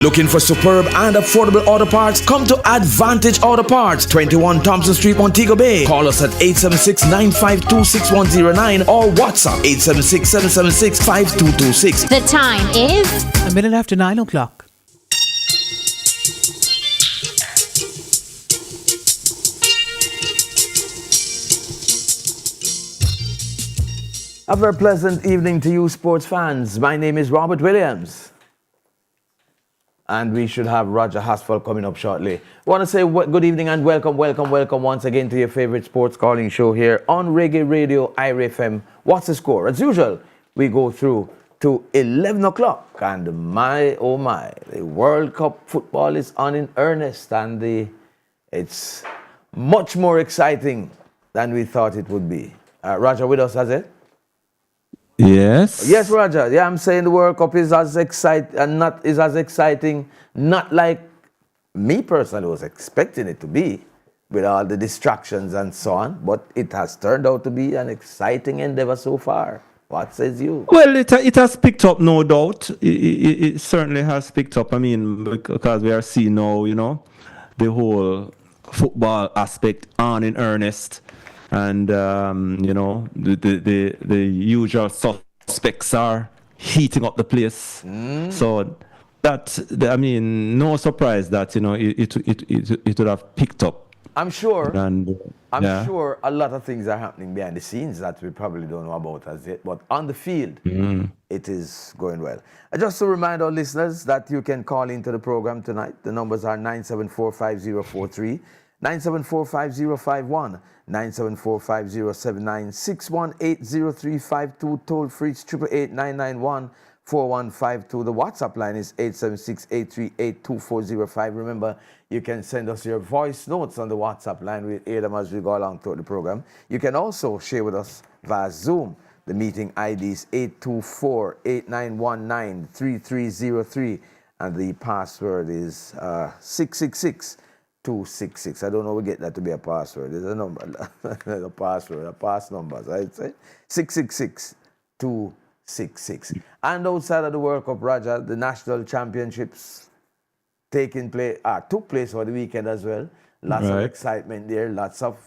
Looking for superb and affordable auto parts? Come to Advantage Auto Parts, 21 Thompson Street, Montego Bay. Call us at 876-952-6109 or WhatsApp 876-776-5226. The time is a minute after 9 o'clock. A very pleasant evening to you, sports fans. My name is Robert Williams. And we should have Roger Hasfell coming up shortly. I want to say good evening and welcome once again to your favorite sports calling show here on Reggae Radio, IRA FM. What's the score? As usual, we go through to 11 o'clock. And my, oh my, the World Cup football is on in earnest. And it's much more exciting than we thought it would be. Roger with us, has it? Yes. Yes, Roger. Yeah, I'm saying the World Cup is as exciting, not like me personally was expecting it to be, with all the distractions and so on. But it has turned out to be an exciting endeavor so far. What says you? Well, it has picked up, no doubt. It certainly has picked up. I mean, because we are seeing now, the whole football aspect on in earnest. And, the usual suspects are heating up the place. So no surprise that, it would have picked up. I'm sure. And, I'm sure a lot of things are happening behind the scenes that we probably don't know about as yet. But on the field, it is going well. Just to remind our listeners that you can call into the program tonight. The numbers are 974-5043. 974-5051, 974-5079, 618-0352, toll free 888-991-4152. The WhatsApp line is 876-838-2405. Remember, you can send us your voice notes on the WhatsApp line. We'll hear them as we go along through the program. You can also share with us via Zoom. The meeting ID is 824-8919-3303, and the password is 666. 266. I don't know we get that to be a password. There's a number, a password, a pass numbers, I'd say. 666-266. And outside of the World Cup, Roger, the national championships took place over the weekend as well. Lots of excitement there, lots of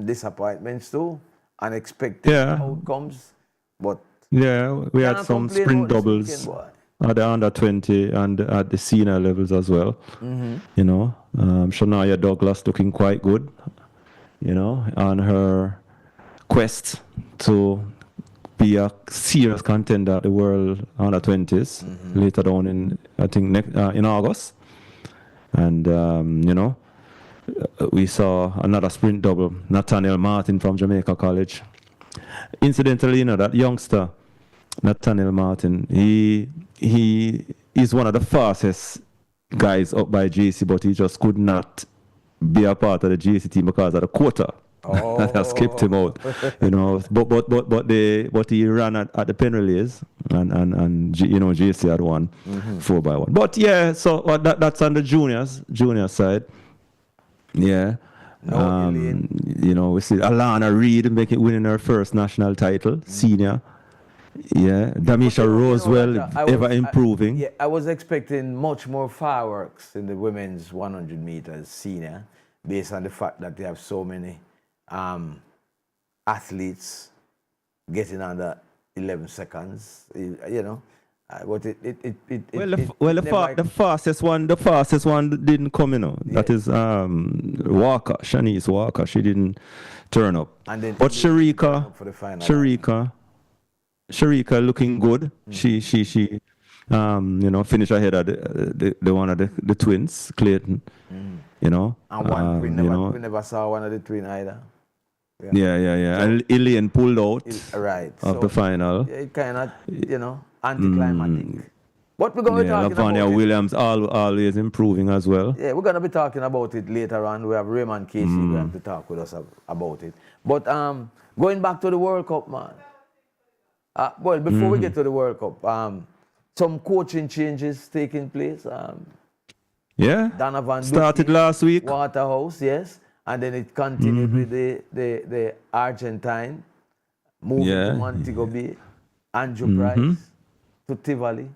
disappointments too, unexpected outcomes. But we had some sprint doubles. At the under 20 and at the senior levels as well. Shania Douglas looking quite good, on her quest to be a serious contender at the World Under 20s later on in August. And, we saw another sprint double, Nathaniel Martin from Jamaica College. Incidentally, that youngster, Nathaniel Martin, he is one of the fastest guys up by JC, but he just could not be a part of the JC team because of the quota that has kept him out. But he ran at the pen relays, and JC had won 4x1. But so that's on the junior side. Yeah. We see Alana Reid winning her first national title, senior. Yeah, Damisha Rosewell ever improving. Yeah, I was expecting much more fireworks in the women's 100 meters senior, based on the fact that they have so many athletes getting under 11 seconds. But the fastest one didn't come. That is Walker, Shanice Walker. She didn't turn up. But Sharika looking good. She finished ahead of the one of the twins, Clayton. And we never saw one of the twins either. Yeah. And Elaine pulled out of the final. Yeah, it kind of, anticlimactic. What we're going to be talking about. Lavanya Williams always improving as well. Yeah, we're going to be talking about it later on. We have Raymond Casey going to talk with us about it. But going back to the World Cup, man. Before we get to the World Cup, some coaching changes taking place. Donovan started last week. Waterhouse, yes. And then it continued with the Argentine, moving to Montego Bay, Andrew Price to Tivoli.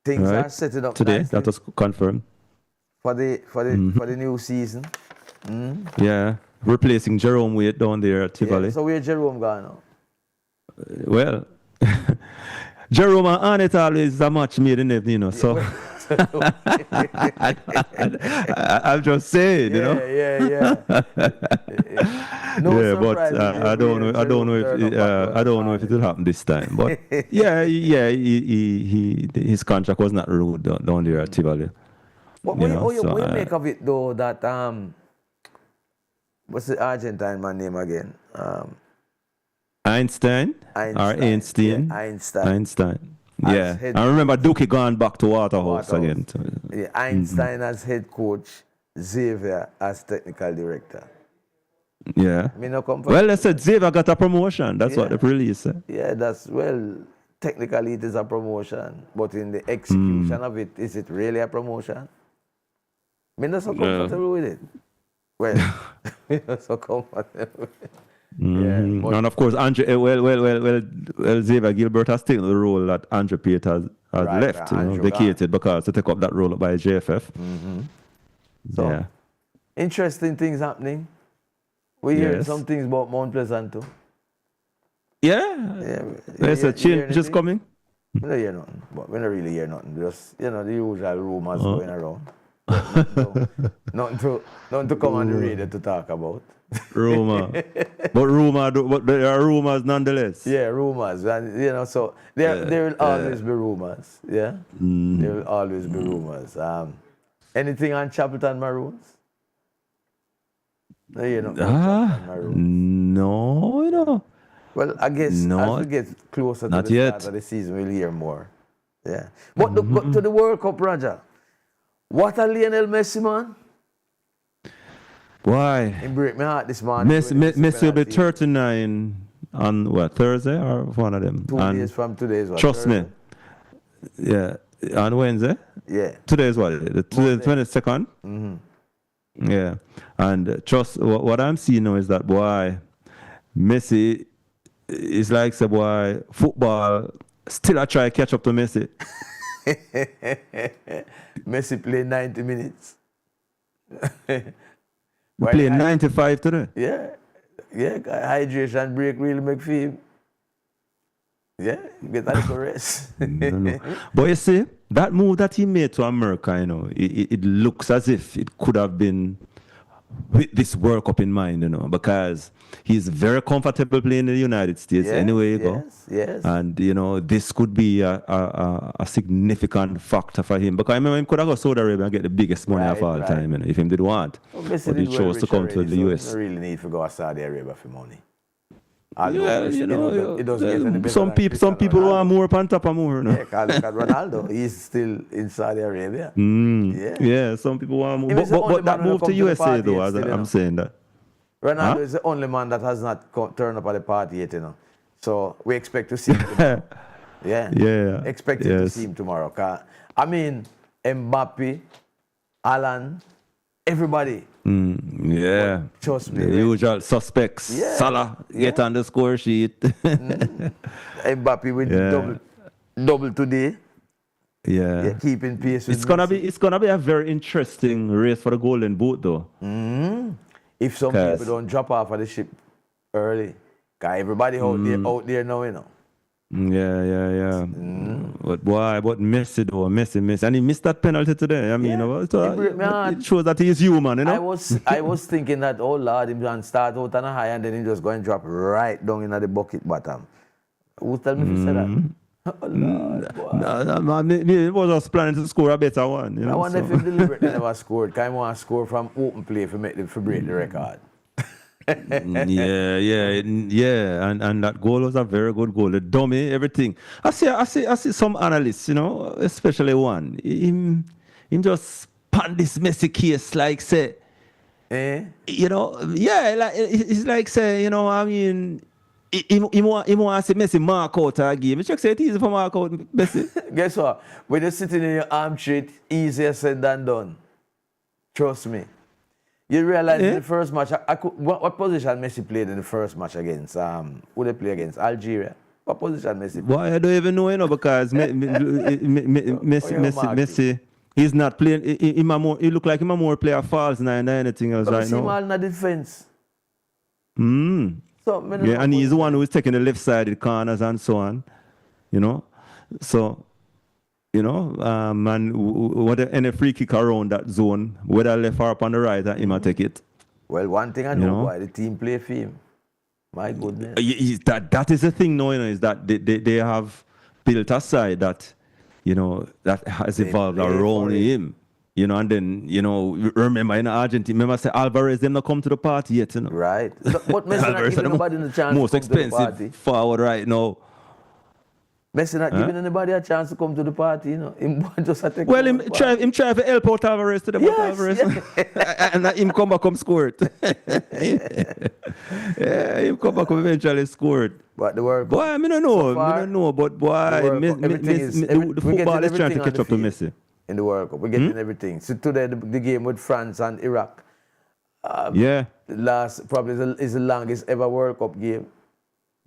Things Right. are setting up Today, nicely that was confirmed. for the new season. Yeah, replacing Jerome Wade down there at Yeah, Tivoli. so where Jerome gone now? Well, Jerome and Arnett always a match made in heaven, you know. So I'm just saying, you know. Yeah. No Yeah, but surprise if I don't know. I don't know Jerome if turned up I don't know if it will happen this time. But yeah, his contract was not renewed down there at Tivoli. What You do know, you so, make of it though that what's the Argentine man name again? Einstein or Einstein? Yeah, Einstein. As Yeah, head I remember Dookie gone back to Waterhouse again. Yeah, Einstein as head coach, Xavier as technical director. Yeah. Me no come Well, they said Xavier got a promotion. That's what Yeah. the release said. Yeah, technically it is a promotion, but in the execution of it, is it really a promotion? Me not so comfortable with it. Well, me not so comfortable with it. Yeah, but And of course, Xavier Gilbert has taken the role that Andrew Pate has Right, left, Andrew vacated because to take up that role by JFF. So, Yeah. interesting things happening. We hear Yes. some things about Mount Pleasant too. Yeah. There's a change just coming. We don't hear nothing, but we don't really hear nothing. Just, the usual rumors going around. Nothing to come on the radio to talk about. Rumor. But there are rumors nonetheless. Yeah, rumors. And, so there will always be rumors. Yeah? There will always be rumors. Anything on Chapelton Maroons? No, you know. Chapelton Maroons. No. Well, I guess No, as we get closer to not the yet. start of the season, we'll hear more. Yeah. But to the World Cup, Roger. What a Lionel Messi, man. Why? It break my heart this morning. Messi will be 39 on what, Thursday or one of them? 2 And days from today's what? trust me. Thursday? Yeah. On Wednesday? Yeah. Today is what? The 22nd? Yeah. And trust what I'm seeing now is that boy, Messi is like say boy, football still I try to catch up to Messi. Messi played 90 minutes. We played 95 today. Yeah. Hydration break really make feel. Yeah, get a little rest. No. But you see, that move that he made to America, it looks as if it could have been with this World Cup in mind, because he's very comfortable playing in the United States anywhere you go. Yes. And, this could be a significant factor for him. Because I remember he could have gone to Saudi Arabia and get the biggest money of all time, if he did want. Messi But he did chose to come to the US. You don't really need to go to Saudi Arabia for money. Yeah, it doesn't get any better some than people Cristiano want more on top of more. Yeah, look at Ronaldo. He's still in Saudi Arabia. Yeah, some people want more. He was the only But that man who move to come to the USA, party though, yet still, I'm saying that. Ronaldo is the only man that has not turned up at the party yet, So we expect to see him tomorrow. Yeah. Expecting to see him tomorrow. I mean, Mbappe, Alan, everybody. Yeah. Trust me. The usual suspects. Yeah. Salah, get on the score sheet. Mbappe with double today. Yeah. Keeping pace with It's gonna be a very interesting race for the Golden Boot, though. If some people don't drop off of the ship early. Because everybody out there now, Yeah. But Messi though, Messi, and he missed that penalty today. I mean, it shows that he is human, I was thinking that, oh Lord, him can start out on a high and then he just go and drop right down in the bucket bottom. Who tell me to say that? Oh Lord, boy. He was just planning to score a better one. I wonder if he deliberately never scored. Because he want to score from open play for break the record. Yeah, and that goal was a very good goal. The dummy, everything. I see some analysts, especially one. Him just pan this Messi case like say, like it's like say, I mean, he want to see Messi mark out a game. It's say it's easy for mark out Messi. Guess what? When you're sitting in your armchair, it's easier said than done. Trust me. You realize in the first match, what position Messi played in the first match against, who they play against? Algeria. What position Messi? Why I don't even know, because Messi, he's not playing. He look like him a more player false now than anything else right See him now. all in the defense. So, Yeah, and he's the one who is taking the left side, the corners and so on. So, and whether any free kick around that zone, whether left or up on the right, him will take it. Well, one thing I know, why the team play for him. My goodness. That is the thing now, is that they have built a side that, that has evolved around him. And then, remember in Argentina, remember I said Alvarez them not come to the party yet, Right. But Messi not giving nobody the chance most to come to the party. expensive forward right now. Messi not giving anybody a chance to come to the party, Him just a take Well, over him the try to help out Alvarez to the Alvarez. And him come back score it. Yeah, him come back eventually score it. But the World Cup, Boy, I don't know. so far, I don't know. But boy, the football is trying to catch up to Messi. In the World Cup, we're getting everything. So today, the game with France and Iraq, Yeah. probably is the longest ever World Cup game.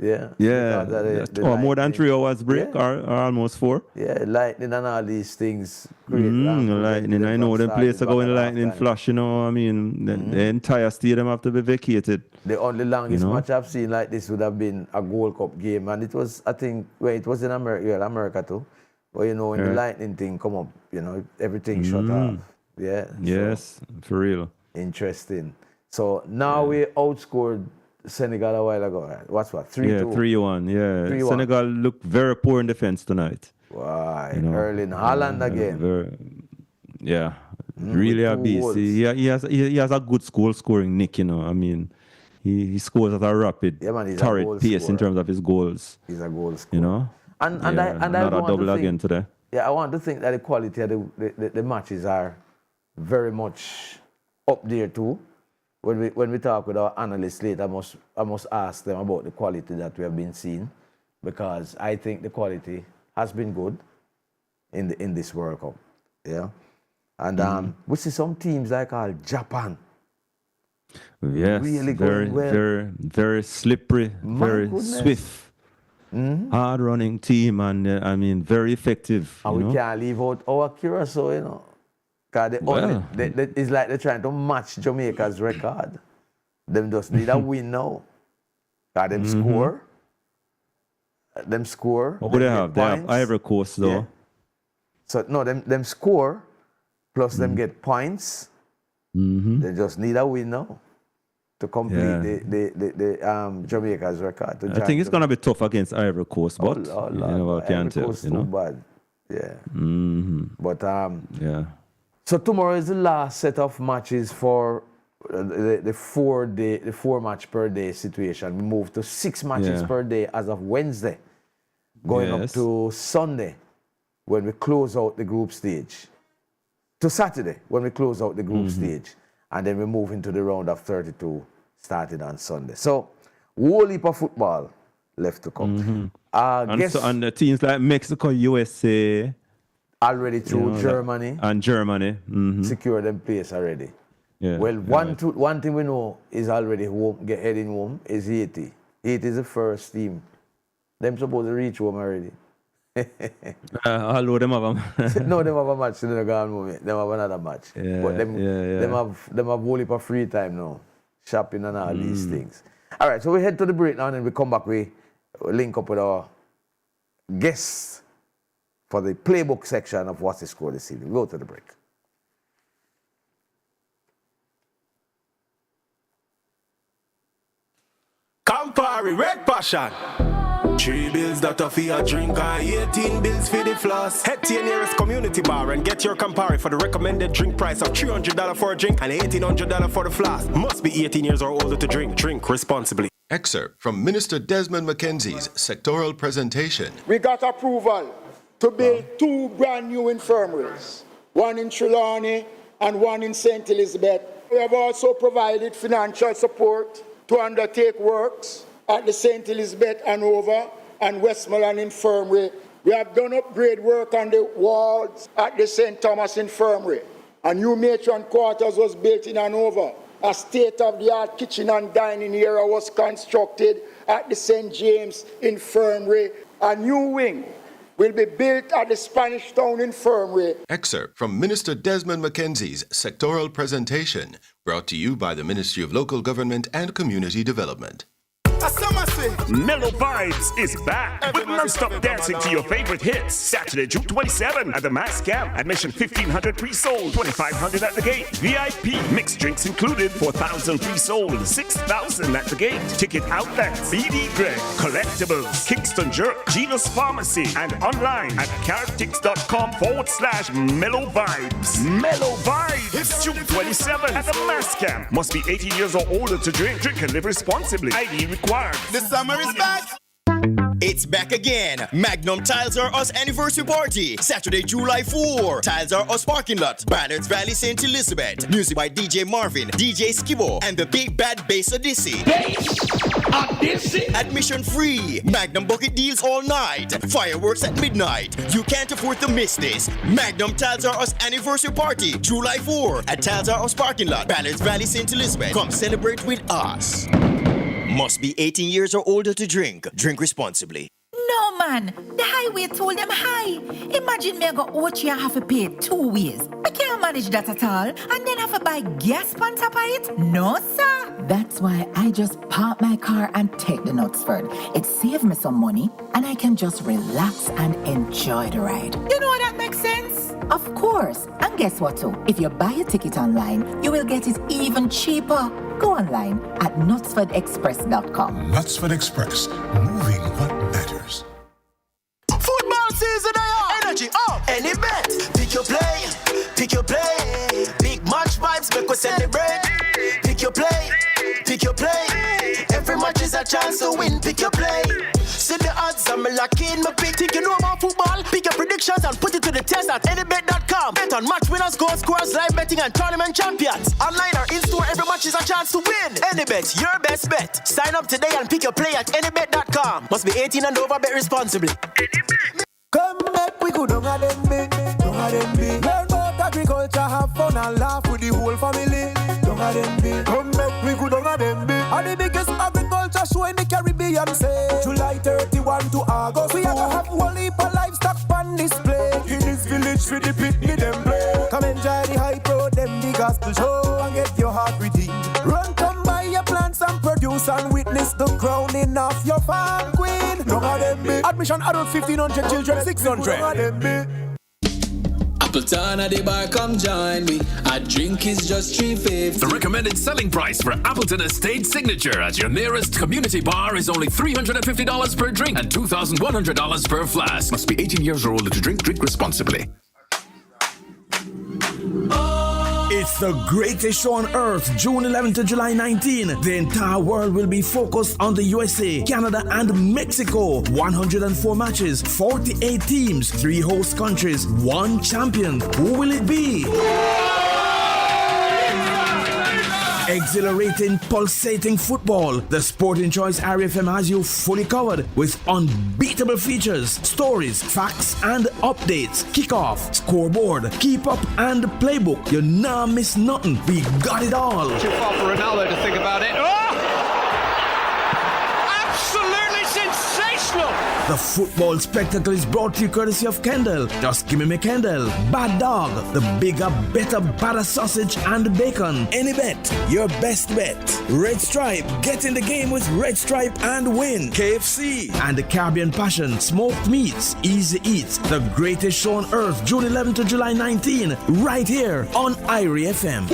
Yeah. Yeah. Because of the More than lightning. 3 hours break, or almost 4. Yeah, lightning and all these things. Create Lightning. I know them places are going back lightning halftime. flash, I mean, the entire stadium have to be vacated. The only longest You know? match I've seen like this would have been a Gold Cup game, and it was, I think, it was in America, America too. But when the Right. lightning thing come up, everything shut off. Yeah. so Yes, for real. interesting. So now we outscored Senegal a while ago. Right? What's 3-2? Yeah, 3-1. Yeah, 3-1. Senegal looked very poor in defense tonight. Why? You know, Erling Haaland again. Really a with 2 beast. goals. He has a good goal scoring nick. I mean, he scores at a rapid, Yeah, man, he's a torrid goal pace in scorer. terms of his goals. He's a goal scorer. And Yeah, I another want to double think, again today. Yeah, I want to think that the quality of the matches are very much up there too. When we talk with our analysts later, I must ask them about the quality that we have been seeing, because I think the quality has been good in this World Cup. Yeah, and we see some teams like Japan. Yes, really very, going well. very, very slippery, My very goodness. swift, hard running team, and I mean, very effective. And we can't leave out our Curacao, Because it's like they're trying to match Jamaica's record. Them just need a win now. Because them score. Them score. What do they get have? They have points. Ivory Coast, though. Yeah. So, no, them score, plus them get points. They just need a win now to complete the Jamaica's record. I think it's going to be tough against Ivory Coast, but you never can tell. Coast too bad. Yeah. But Yeah. so tomorrow is the last set of matches for the 4 match per day situation. We move to 6 matches per day as of Wednesday, going up Yes. to Sunday when we close out the group stage, to Saturday when we close out the group stage, and then we move into the round of 32 starting on Sunday. So, whole heap of football left to come. And the teams like Mexico, USA, Already through Germany, and Germany. secure them place already. Yeah, Well, one thing we know is already home, heading home is Haiti. Haiti is the first team. Them supposed to reach home already. Although them have No, them have a match. They don't go home yet. Them have another match. But them have whole heap of free time now, shopping and all these things. All right, so we head to the break now, and then we come back. We link up with our guests for the playbook section of What's the Score this evening. Go to the break. Campari, Red Passion. 3 bills that are for your drink, 18 bills for the floss. Head to your nearest community bar and get your Campari for the recommended drink price of $300 for a drink and $1,800 for the floss. Must be 18 years or older to drink. Drink responsibly. Excerpt from Minister Desmond McKenzie's sectoral presentation. We got approval to build 2 brand new infirmaries, one in Trelawney and one in St. Elizabeth. We have also provided financial support to undertake works at the St. Elizabeth Hanover and Westmoreland Infirmary. We have done upgrade work on the walls at the St. Thomas Infirmary. A new matron quarters was built in Hanover. a state-of-the-art kitchen and dining area was constructed at the St. James Infirmary. A new wing will be built at the Spanish Town Infirmary. Excerpt from Minister Desmond Mackenzie's sectoral presentation, brought to you by the Ministry of Local Government and Community Development. Mellow Vibes is back with non-stop dancing to your favorite hits. Saturday, June 27 at the Mass Camp. Admission 1,500 pre-sold, 2,500 at the gate. VIP mixed drinks included, 4,000 pre-sold, 6,000 at the gate. Ticket outlets: BD Greg, Collectibles, Kingston Jerk, Gino's Pharmacy, and online at carrotix.com/Mellow Vibes. Mellow Vibes. It's June 27 at the Mass Camp. Must be 18 years or older to drink. Drink and live responsibly. ID required. The summer is back. It's back again. Magnum Tiles R Us anniversary party. Saturday, July 4. Tiles R Us parking lot. Banners Valley, St. Elizabeth. Music by DJ Marvin, DJ Skibo, and the Big Bad Bass Odyssey. Admission free. Magnum bucket deals all night. Fireworks at midnight. You can't afford to miss this. Magnum Tiles R Us anniversary party. July 4 at Tiles R Us parking lot. Banners Valley, St. Elizabeth. Come celebrate with us. Must be 18 years or older to drink. Drink responsibly. No, man. The highway told them high. Imagine me go out here and have to pay 2 ways. I can't manage that at all. And then have to buy gas on top of it? No, sir. That's why I just park my car and take the Knutsford. It saves me some money, and I can just relax and enjoy the ride. You know that makes sense? Of course. And guess what, too? If you buy a ticket online, you will get it even cheaper. Go online at knutsfordexpress.com. Knutsford Express, moving what matters. Football season, energy up. Any bet, pick your play, pick your play. Big match vibes make us celebrate. Pick your play, pick your play. Every match is a chance to win. Pick your play. See the odds, I'm locking my pick. Think you know about football? Pick your predictions and put it to the test at anybet.com. Bet on match winners, goal scorers, live betting, and tournament champions. Online or in-store, every match is a chance to win. Anybet, your best bet. Sign up today and pick your play at anybet.com. Must be 18 and over, bet responsibly. Come back, we go down a them big, down a them big. Learn about agriculture, have fun and laugh with the whole family. Down a them big. Come back, we go down a them big. And the biggest agriculture show in the Caribbean, say July 31 to August. We are gonna have one heap of livestock on display. In this village, for the picnic them play. Come enjoy the hype road, them the gospel show, and get your heart redeemed. Run, come buy your plants and produce and witness the crowning of your farm queen. Down a them big. Admission adult 1,500, children 600. Appleton at the bar, come join me. A drink is just $3.50. The recommended selling price for Appleton Estate Signature at your nearest community bar is only $350 per drink and $2,100 per flask. Must be 18 years or older to drink. Drink responsibly. It's the greatest show on earth, June 11 to July 19. The entire world will be focused on the USA, Canada, and Mexico. 104 matches, 48 teams, 3 host countries, 1 champion. Who will it be? Exhilarating, pulsating football. The Sporting Choice RFM has you fully covered with unbeatable features, stories, facts, and updates. Kickoff, scoreboard, keep up, and playbook. You nah miss nothing. We got it all. Too far for Ronaldo to think about it. Oh! Absolutely sensational! The football spectacle is brought to you courtesy of Kendall. Just give me Kendall. Bad Dog, the bigger, better, badder sausage and bacon. Any bet, your best bet. Red Stripe, get in the game with Red Stripe and win. KFC and the Caribbean Passion, smoked meats, easy eats. The greatest show on earth, June 11 to July 19, right here on Irie FM.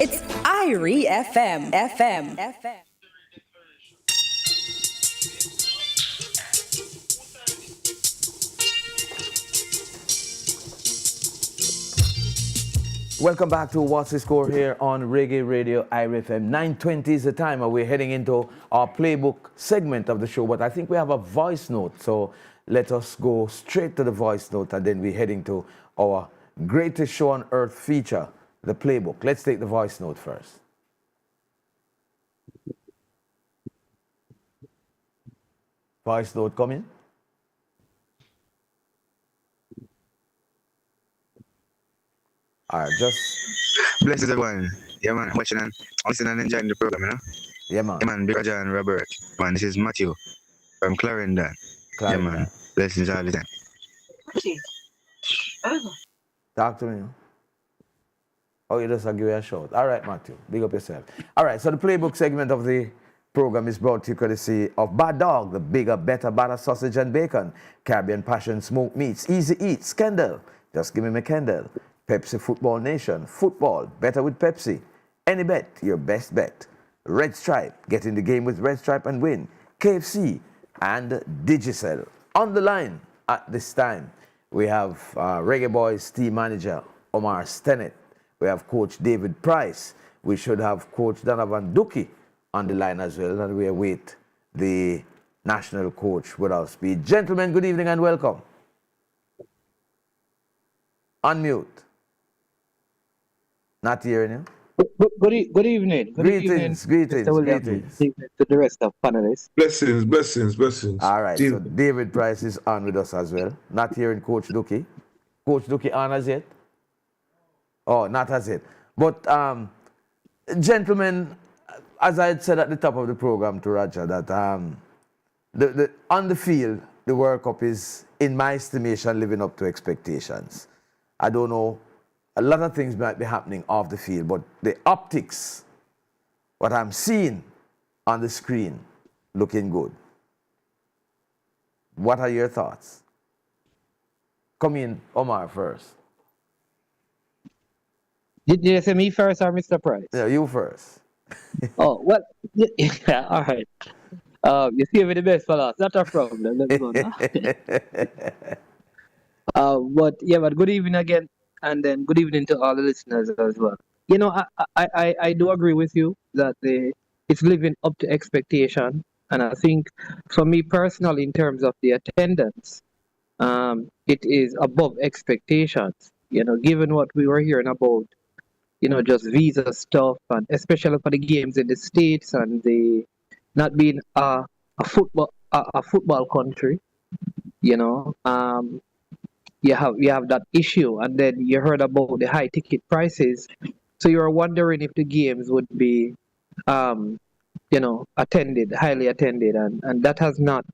It's Irie FM. FM. Welcome back to What's the Score here on Reggae Radio IRFM. 9:20 is the time, and we're heading into our playbook segment of the show. But I think we have a voice note, so let us go straight to the voice note, and then we're heading to our greatest show on earth feature, the playbook. Let's take the voice note first. Voice note coming. All right, just blessings everyone. Yeah, man. Watching and listening and enjoying the program, you know? Yeah, man. Yeah, man. Big John Robert. Man, this is Matthew from Clarendon. Yeah, man. Blessings all the time. Talk to me. Oh, you just give you a shout. All right, Matthew. Big up yourself. All right, so the playbook segment of the program is brought to you courtesy of Bad Dog, the bigger, better batter sausage and bacon. Caribbean Passion smoked meats. Easy Eats. Kendall. Just give me my Kendall. Pepsi Football Nation. Football. Better with Pepsi. Any bet. Your best bet. Red Stripe. Get in the game with Red Stripe and win. KFC and Digicel. On the line at this time, we have Reggae Boys team manager Omar Stennett. We have Coach David Price. We should have Coach Donovan Duki on the line as well. And we await the national coach with our speed. Gentlemen, good evening and welcome. Unmute. Not hearing you. Good evening. Greetings. To the rest of panelists. Blessings. All right, so David Price is on with us as well. Not hearing Coach Duki. Coach Duki on as yet? Oh, not as yet. But, gentlemen, as I had said at the top of the program to Roger, that on the field, the World Cup is, in my estimation, living up to expectations. I don't know. A lot of things might be happening off the field, but the optics, what I'm seeing on the screen, looking good. What are your thoughts? Come in, Omar, first. Did you say me first or Mr. Price? Yeah, you first. Oh, well, yeah, all right. You see me the best for last. Not a problem. Let's go now. But good evening again. And then good evening to all the listeners as well. You know, I do agree with you that it's living up to expectation. And I think for me personally, in terms of the attendance, it is above expectations. You know, given what we were hearing about, you know, just visa stuff, and especially for the games in the States and the not being a football country, you know, you have that issue, and then you heard about the high ticket prices, so you're wondering if the games would be, you know, highly attended, and that has not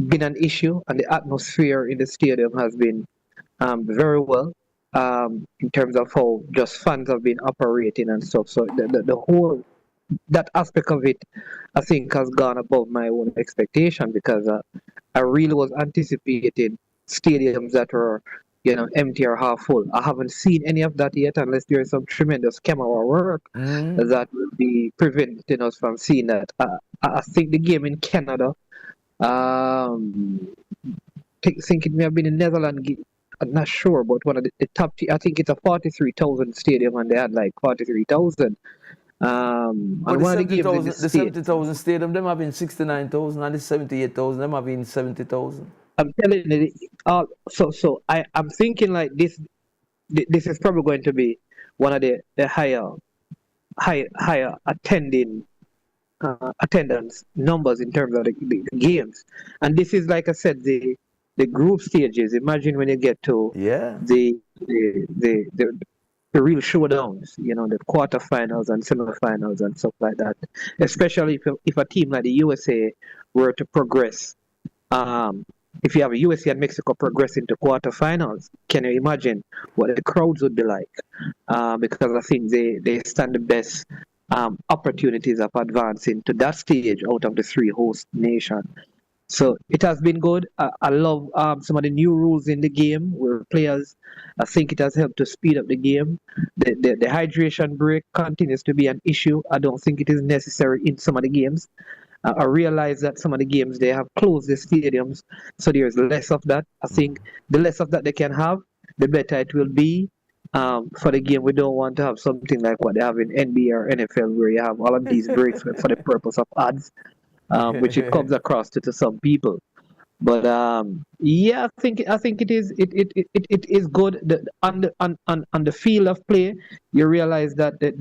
been an issue, and the atmosphere in the stadium has been very well in terms of how just fans have been operating and stuff. So the whole that aspect of it, I think, has gone above my own expectation, because I really was anticipating stadiums that are, you know, empty or half full. I haven't seen any of that yet, unless there is some tremendous camera work that will be preventing us from seeing that. I think the game in Canada, I think it may have been in Netherlands, I'm not sure, but one of the top, I think it's a 43,000 stadium, and they had like 43,000. And but one of the games in the 70,000 stadium, them have been 69,000, and the 78,000, them have been 70,000. I'm telling you, so I'm thinking like this is probably going to be one of the higher attendance numbers in terms of the games. And this is, like I said, the group stages. Imagine when you get to the real showdowns, you know, the quarterfinals and semifinals and stuff like that. Especially if a team like the USA were to progress. If you have a USA and Mexico progress into quarterfinals, can you imagine what the crowds would be like? Because I think they stand the best opportunities of advancing to that stage out of the three host nations. So it has been good. I love some of the new rules in the game where players, I think it has helped to speed up the game. The hydration break continues to be an issue. I don't think it is necessary in some of the games. I realize that some of the games, they have closed the stadiums, so there's less of that. I think the less of that they can have, the better it will be for the game. We don't want to have something like what they have in NBA or NFL, where you have all of these breaks for the purpose of ads, which it comes across to some people. But I think it is good. On the field of play, you realize that the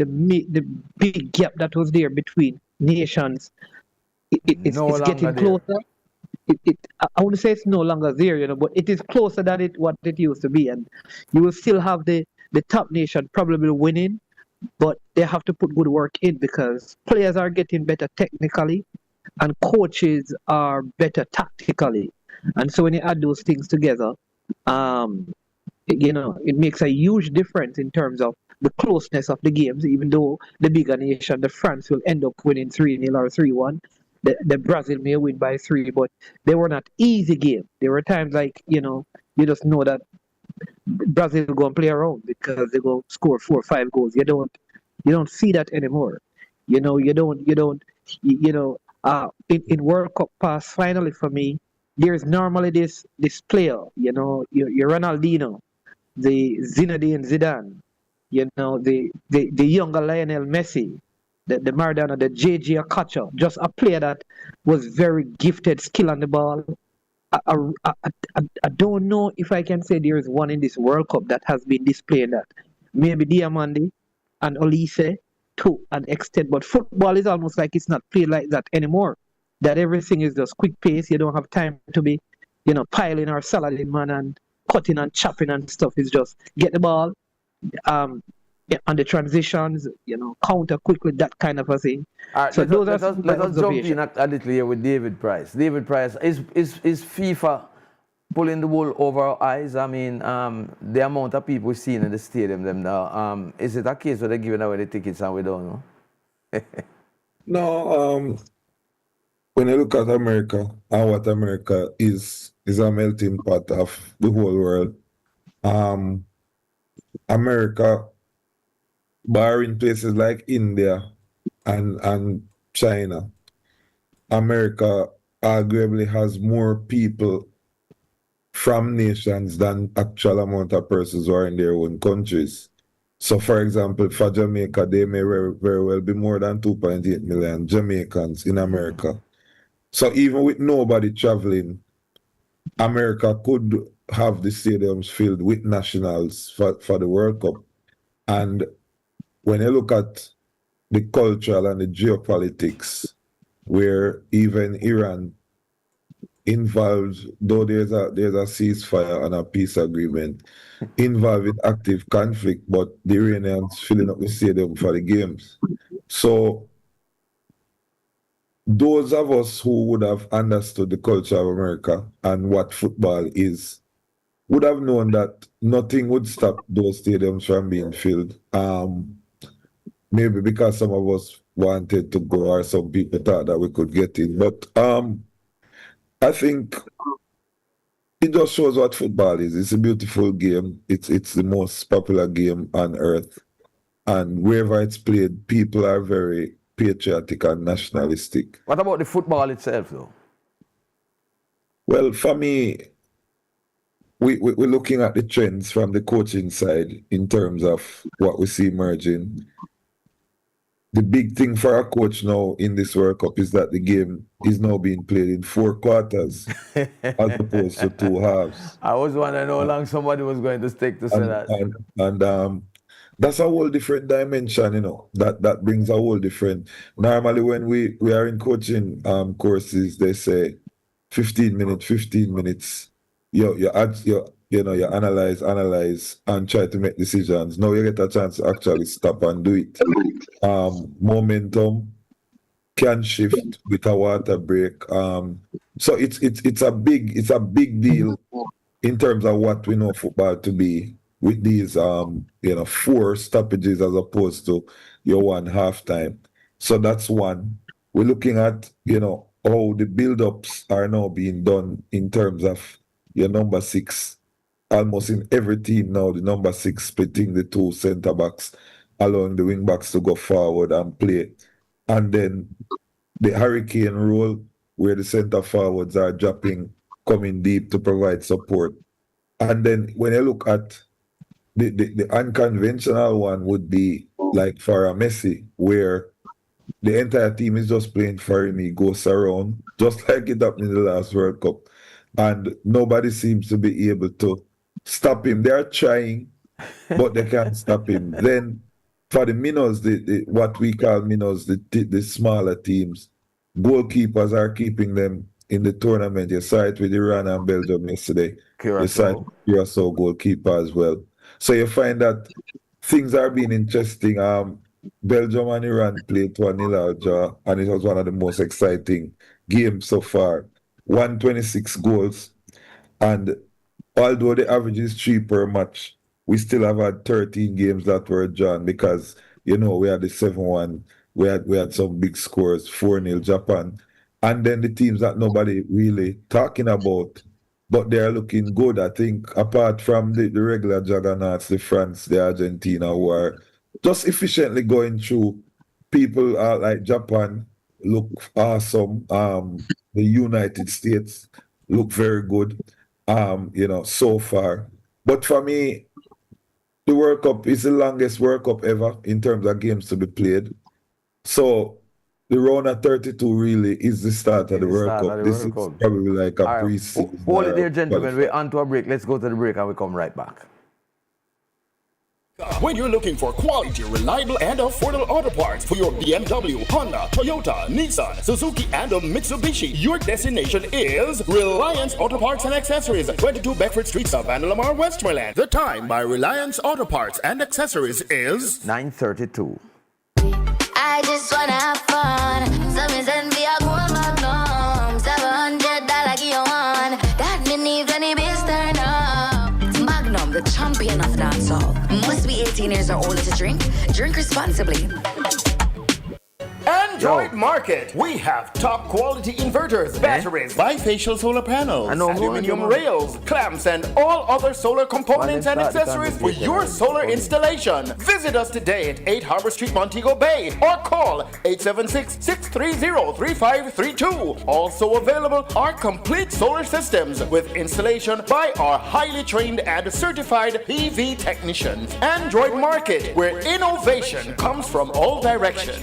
big gap that was there between nations, it's getting closer. I wouldn't say it's no longer there, you know, but it is closer than what it used to be, and you will still have the top nation probably winning, but they have to put good work in because players are getting better technically and coaches are better tactically. And so when you add those things together, it makes a huge difference in terms of the closeness of the games, even though the bigger nation, the France, will end up winning 3-0 or 3-1. The Brazil may win by 3, but they were not easy games. There were times like, you just know that Brazil will go and play around because they go score 4 or 5 goals. You don't see that anymore. In World Cup pass finally for me, there's normally this player, your Ronaldinho, the Zinedine Zidane, the younger Lionel Messi, the Maradona, the JJ Okocha, just a player that was very gifted, skill on the ball. I don't know if I can say there is one in this World Cup that has been displaying that. Maybe Diamandi and Olise to an extent, but football is almost like it's not played like that anymore. That everything is just quick pace. You don't have time to be, piling or salading, man, and cutting and chopping and stuff. It's just get the ball, and the transitions, counter quickly, that kind of a thing. All right, so let us jump in a little here with David Price. David Price, is FIFA pulling the wool over our eyes? I mean, the amount of people we've seen in the stadium, them now, is it a case where they're giving away the tickets and we don't know? No, when you look at America and what America is a melting pot of the whole world. America, barring places like India and China, America arguably has more people from nations than actual amount of persons who are in their own countries. So, for example, for Jamaica, they may very well be more than 2.8 million Jamaicans in America. So even with nobody traveling, America could have the stadiums filled with nationals for the World Cup. And when you look at the cultural and the geopolitics, where even Iran involved, though there's a ceasefire and a peace agreement, involved in active conflict, but the Iranians filling up the stadium for the games. So those of us who would have understood the culture of America and what football is would have known that nothing would stop those stadiums from being filled. Maybe because some of us wanted to go or some people thought that we could get in. But I think it just shows what football is. It's a beautiful game. It's the most popular game on earth. And wherever it's played, people are very patriotic and nationalistic. What about the football itself, though? Well, for me, we're looking at the trends from the coaching side in terms of what we see emerging. The big thing for a coach now in this World Cup is that the game is now being played in 4 quarters as opposed to 2 halves. I was wondering how long somebody was going to stick to say that. And that's a whole different dimension, that brings a whole different. Normally when we are in coaching courses, they say 15 minutes, you analyze and try to make decisions. Now you get a chance to actually stop and do it. Momentum can shift with a water break. So it's a big deal in terms of what we know football to be, with these 4 stoppages as opposed to your 1 halftime. So that's one. We're looking at how the build-ups are now being done in terms of your number 6. Almost in every team now, the number 6 splitting the 2 centre backs, allowing the wing backs to go forward and play. And then the hurricane role, where the centre forwards are dropping, coming deep to provide support. And then when you look at the unconventional one, would be like for a Messi, where the entire team is just playing for him. He goes around, just like it happened in the last World Cup. And nobody seems to be able to stop him. They are trying, but they can't stop him. Then for the minnows, what we call minnows, the smaller teams, goalkeepers are keeping them in the tournament. You saw it with Iran and Belgium yesterday. You saw Curacao goalkeeper as well. So you find that things are being interesting. Belgium and Iran played 1-0 draw, and it was one of the most exciting games so far. 126 goals, and although the average is 3 per match, we still have had 13 games that were drawn because, you know, we had the 7-1, we had some big scores, 4-0 Japan, and then the teams that nobody really talking about, but they're looking good. I think apart from the regular juggernauts, the France, the Argentina, who are just efficiently going through, people like Japan look awesome. The United States look very good, you know, so far. But for me, the World Cup is the longest World Cup ever in terms of games to be played. So the round of 32 really is the start of the World Cup. This is probably like a pre-season. Hold it there, gentlemen. We're on to a break. Let's go to the break and we come right back. When you're looking for quality, reliable, and affordable auto parts for your BMW, Honda, Toyota, Nissan, Suzuki, and Mitsubishi, your destination is Reliance Auto Parts and Accessories, 22 Beckford Street, South and Lamar, Westmoreland. The time by Reliance Auto Parts and Accessories is 9:32. I just wanna have fun. So me send me a gold magnum, $700 give you one. That me need when the bass turn up. Magnum, the champion of dancehall. Must be 18 years or older to drink. Drink responsibly. Android Market. We have top quality inverters, batteries, bifacial solar panels, aluminum rails, clamps, and all other solar components and accessories for your solar installation. Visit us today at 8 Harbor Street, Montego Bay, or call 876-630-3532. Also available are complete solar systems with installation by our highly trained and certified PV technicians. Android Market, where innovation comes from all directions.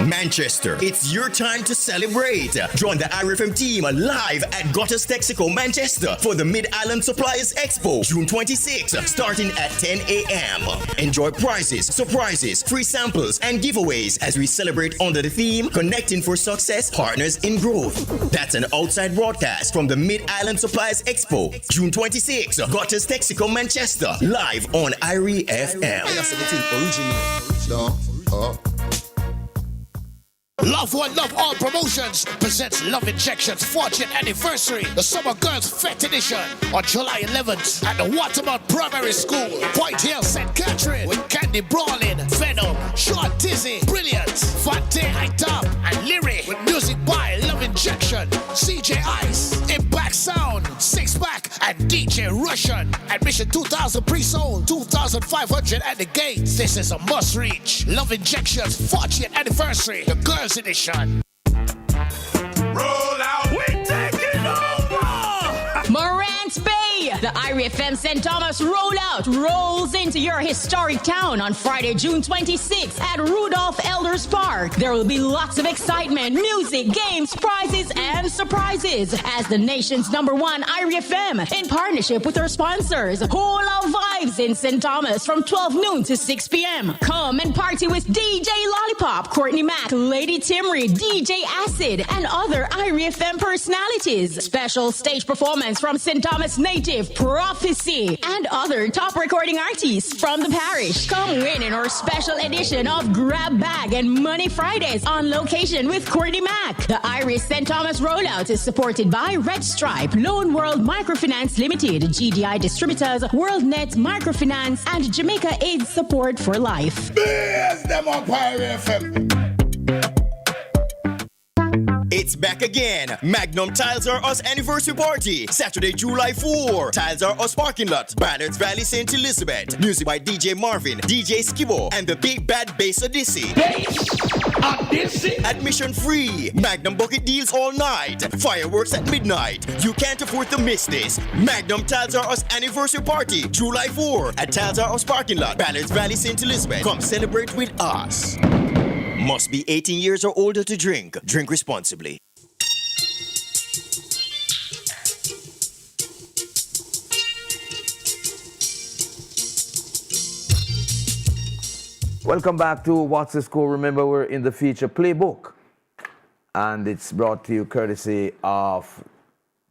Manchester, it's your time to celebrate. Join the IRFM team live at Gottes Texaco, Manchester for the Mid-Island Suppliers Expo, June 26, starting at 10 a.m. Enjoy prizes, surprises, free samples, and giveaways as we celebrate under the theme, Connecting for Success, Partners in Growth. That's an outside broadcast from the Mid-Island Suppliers Expo, June 26, Gottes Texaco, Manchester, live on IRE FM. Love One Love All Promotions presents Love Injections 40th Anniversary, the Summer Girls Fete Edition on July 11th at the Watermount Primary School, Point Hill, St. Catherine, with Candy Brawlin, Venom, Sean Tizzy, Brilliant, Fante Itop, and Lyri, with music by Love Injection, CJ Ice, Impact Sound, Six Pack, and DJ Russian. Admission 2,000 pre-sold, 2,500 at the gate. This is a must reach. Love Injections 40th Anniversary, the Girls Edition. Roll out, we taking over! Morant Bay, the IRFM St. Thomas rollout rolls into your historic town on Friday, June 26th at Rudolph Elders Park. There will be lots of excitement, music, games, prizes, and surprises as the nation's #1 IRFM in partnership with our sponsors, Whole of Vibes in St. Thomas from 12 noon to 6 p.m. Come and party with DJ Lollipop, Courtney Mack, Lady Timry, DJ Acid, and other IRFM personalities. Special stage performance from St. Thomas native Prophecy and other top recording artists from the parish. Come win in our special edition of Grab Bag and Money Fridays on location with Courtney Mack. The Iris St. Thomas rollout is supported by Red Stripe, Lone World Microfinance Limited, GDI Distributors, WorldNet Microfinance, and Jamaica AIDS Support for Life. Yes, them on Pirate FM. It's back again. Magnum Tiles R Us Anniversary Party, Saturday, July 4. Tiles R Us Parking Lot, Banners Valley, St. Elizabeth. Music by DJ Marvin, DJ Skibo, and the Big Bad Bass Odyssey. Admission free. Magnum bucket deals all night. Fireworks at midnight. You can't afford to miss this. Magnum Tiles R Us Anniversary Party, July 4 at Tiles R Us Parking Lot, Banners Valley, St. Elizabeth. Come celebrate with us. Must be 18 years or older to drink. Drink responsibly. Welcome back to What's the Score. Remember, we're in the feature Playbook, and it's brought to you courtesy of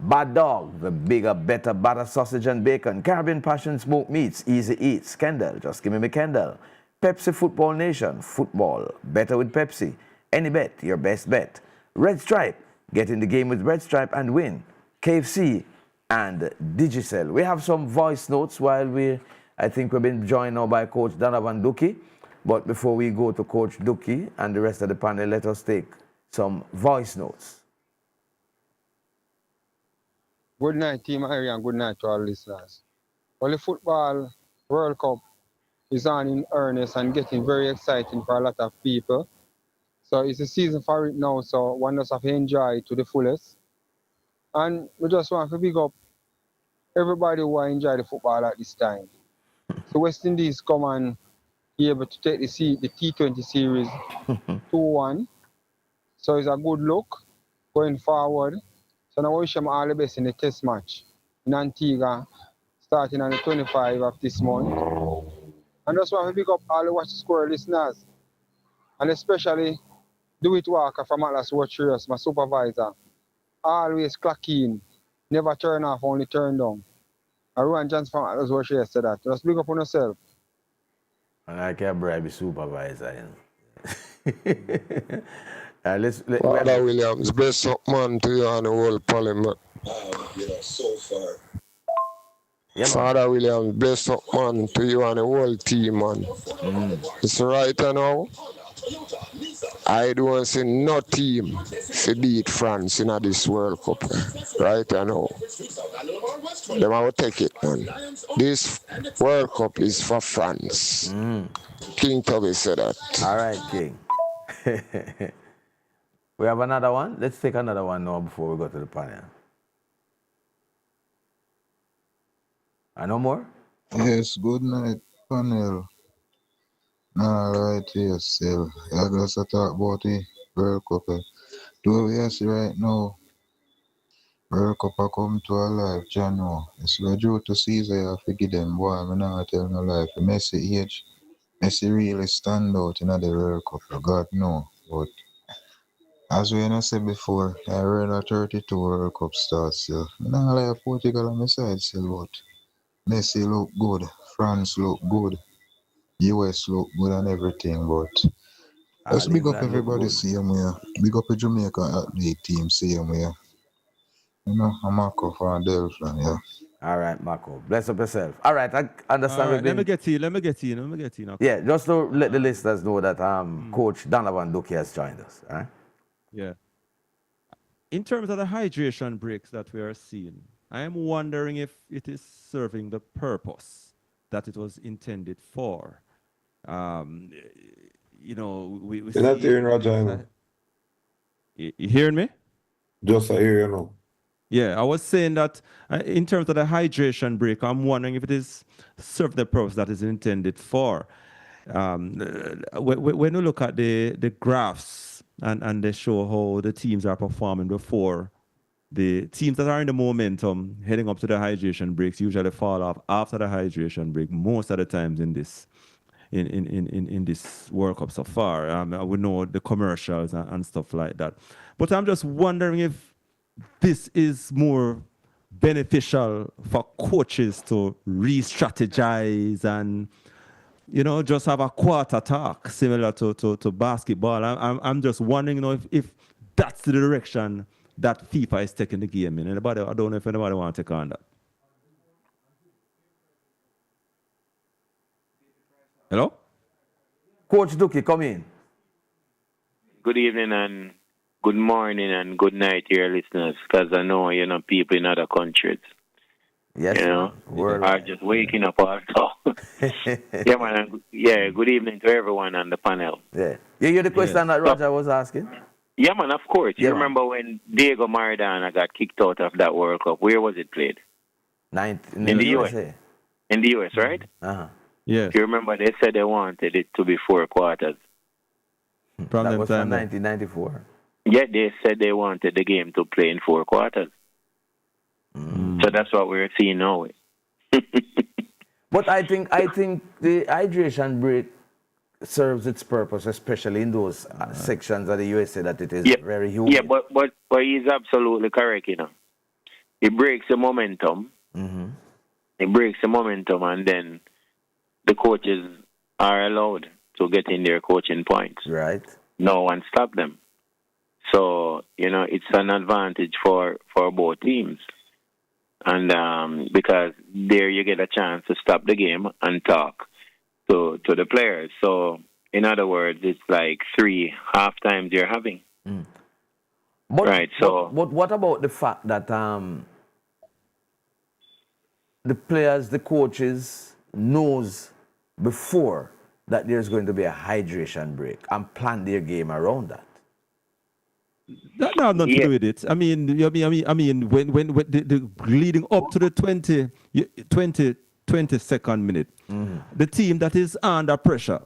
Bad Dog, the bigger, better butter sausage and bacon. Caribbean Passion smoked meats, easy eats. Kendall, just give me Kendall. Pepsi Football Nation, football, better with Pepsi. Any bet, your best bet. Red Stripe, get in the game with Red Stripe and win. KFC and Digicel. We have some voice notes while I think we've been joined now by Coach Donovan Duki. But before we go to Coach Duki and the rest of the panel, let us take some voice notes. Good night, Team Irie, and good night to our listeners. Well, the Football World Cup is on in earnest and getting very exciting for a lot of people. So it's a season for it now, so one just have to enjoy it to the fullest. And we just want to big up everybody who enjoy the football at this time. So West Indies come and be able to take the T20 series 2-1. So it's a good look going forward. So now I wish them all the best in the test match in Antigua, starting on the 25th of this month. And just want to pick up all the Watch the Score listeners, and especially DeWitt Walker from Atlas Watchers, my supervisor. Always clock in, never turn off, only turn down. And Rowan Johnson from Atlas Watchers said that. Just pick up on yourself. And I can't bribe the supervisor. Father Williams, best up man to you and the whole parliament. So far. Yeah, Father Williams, best up man to you and the whole team, man. It's right now. I don't see no team to beat France in this World Cup. Right now. They will take it, man. This World Cup is for France. King Tubby said that. All right, King. We have another one. Let's take another one now before we go to the panel. No more? Yes, good night, panel. Alright, yourself. I just talk about the World Cup. Do we see right now? World Cup come to a life, January. It's due to Caesar, you have to give them, boy, I'm not telling no life. Messi age, Messi really stand out in the World Cup, God no. But as we said before, I read a 32 World Cup starts. So I don't like Portugal on my side still, but Messi look good, France look good, US look good and everything, but let's big up everybody same way. Big up the Jamaica athlete team same way. You know, I'm Marco from Delphi, yeah. All right, Marco. Bless up yourself. All right, I understand. Right, let me get to you. Now. Yeah, just to let the listeners know that Coach Donovan Duki has joined us. All right? Yeah. In terms of the hydration breaks that we are seeing, I am wondering if it is serving the purpose that it was intended for. You know, we You're not hearing Roger. You hearing me? Just I hear you now. Yeah, I was saying that in terms of the hydration break, I'm wondering if it is serve the purpose that is intended for. When you look at the graphs and they show how the teams are performing before, the teams that are in the momentum heading up to the hydration breaks usually fall off after the hydration break most of the times in this World Cup so far. We know the commercials and stuff like that. But I'm just wondering if this is more beneficial for coaches to re-strategize and, you know, just have a quarter talk similar to basketball. I'm just wondering, you know, if that's the direction that FIFA is taking the game in. I don't know if anybody wants to take on that. Hello? Coach Duki, come in. Good evening and good morning and good night to your listeners, because I know, you know, people in other countries, yes, you know, are just waking up also. Yeah, man. Yeah, good evening to everyone on the panel. Yeah. You hear the question that Roger was asking? Yeah, man, of course. You remember when Diego Maradona got kicked out of that World Cup? Where was it played? In the US. In the US, right? Uh-huh. Yeah. You remember they said they wanted it to be 4 quarters. That was from 1994. Yeah, they said they wanted the game to play in 4 quarters. So that's what we're seeing now. But I think the hydration break serves its purpose, especially in those sections of the USA that it is very humid. Yeah, but he's absolutely correct, you know. it breaks the momentum. Mm-hmm. It breaks the momentum, and then the coaches are allowed to get in their coaching points. Right. No one stop them. So, it's an advantage for both teams. And because there you get a chance to stop the game and talk to the players. So, in other words, it's like 3 half times you're having. Right. So, what about the fact that the players, the coaches knows before that there's going to be a hydration break and plan their game around that? That has nothing to do with it. I mean, when the leading up to the 22nd minute, the team that is under pressure,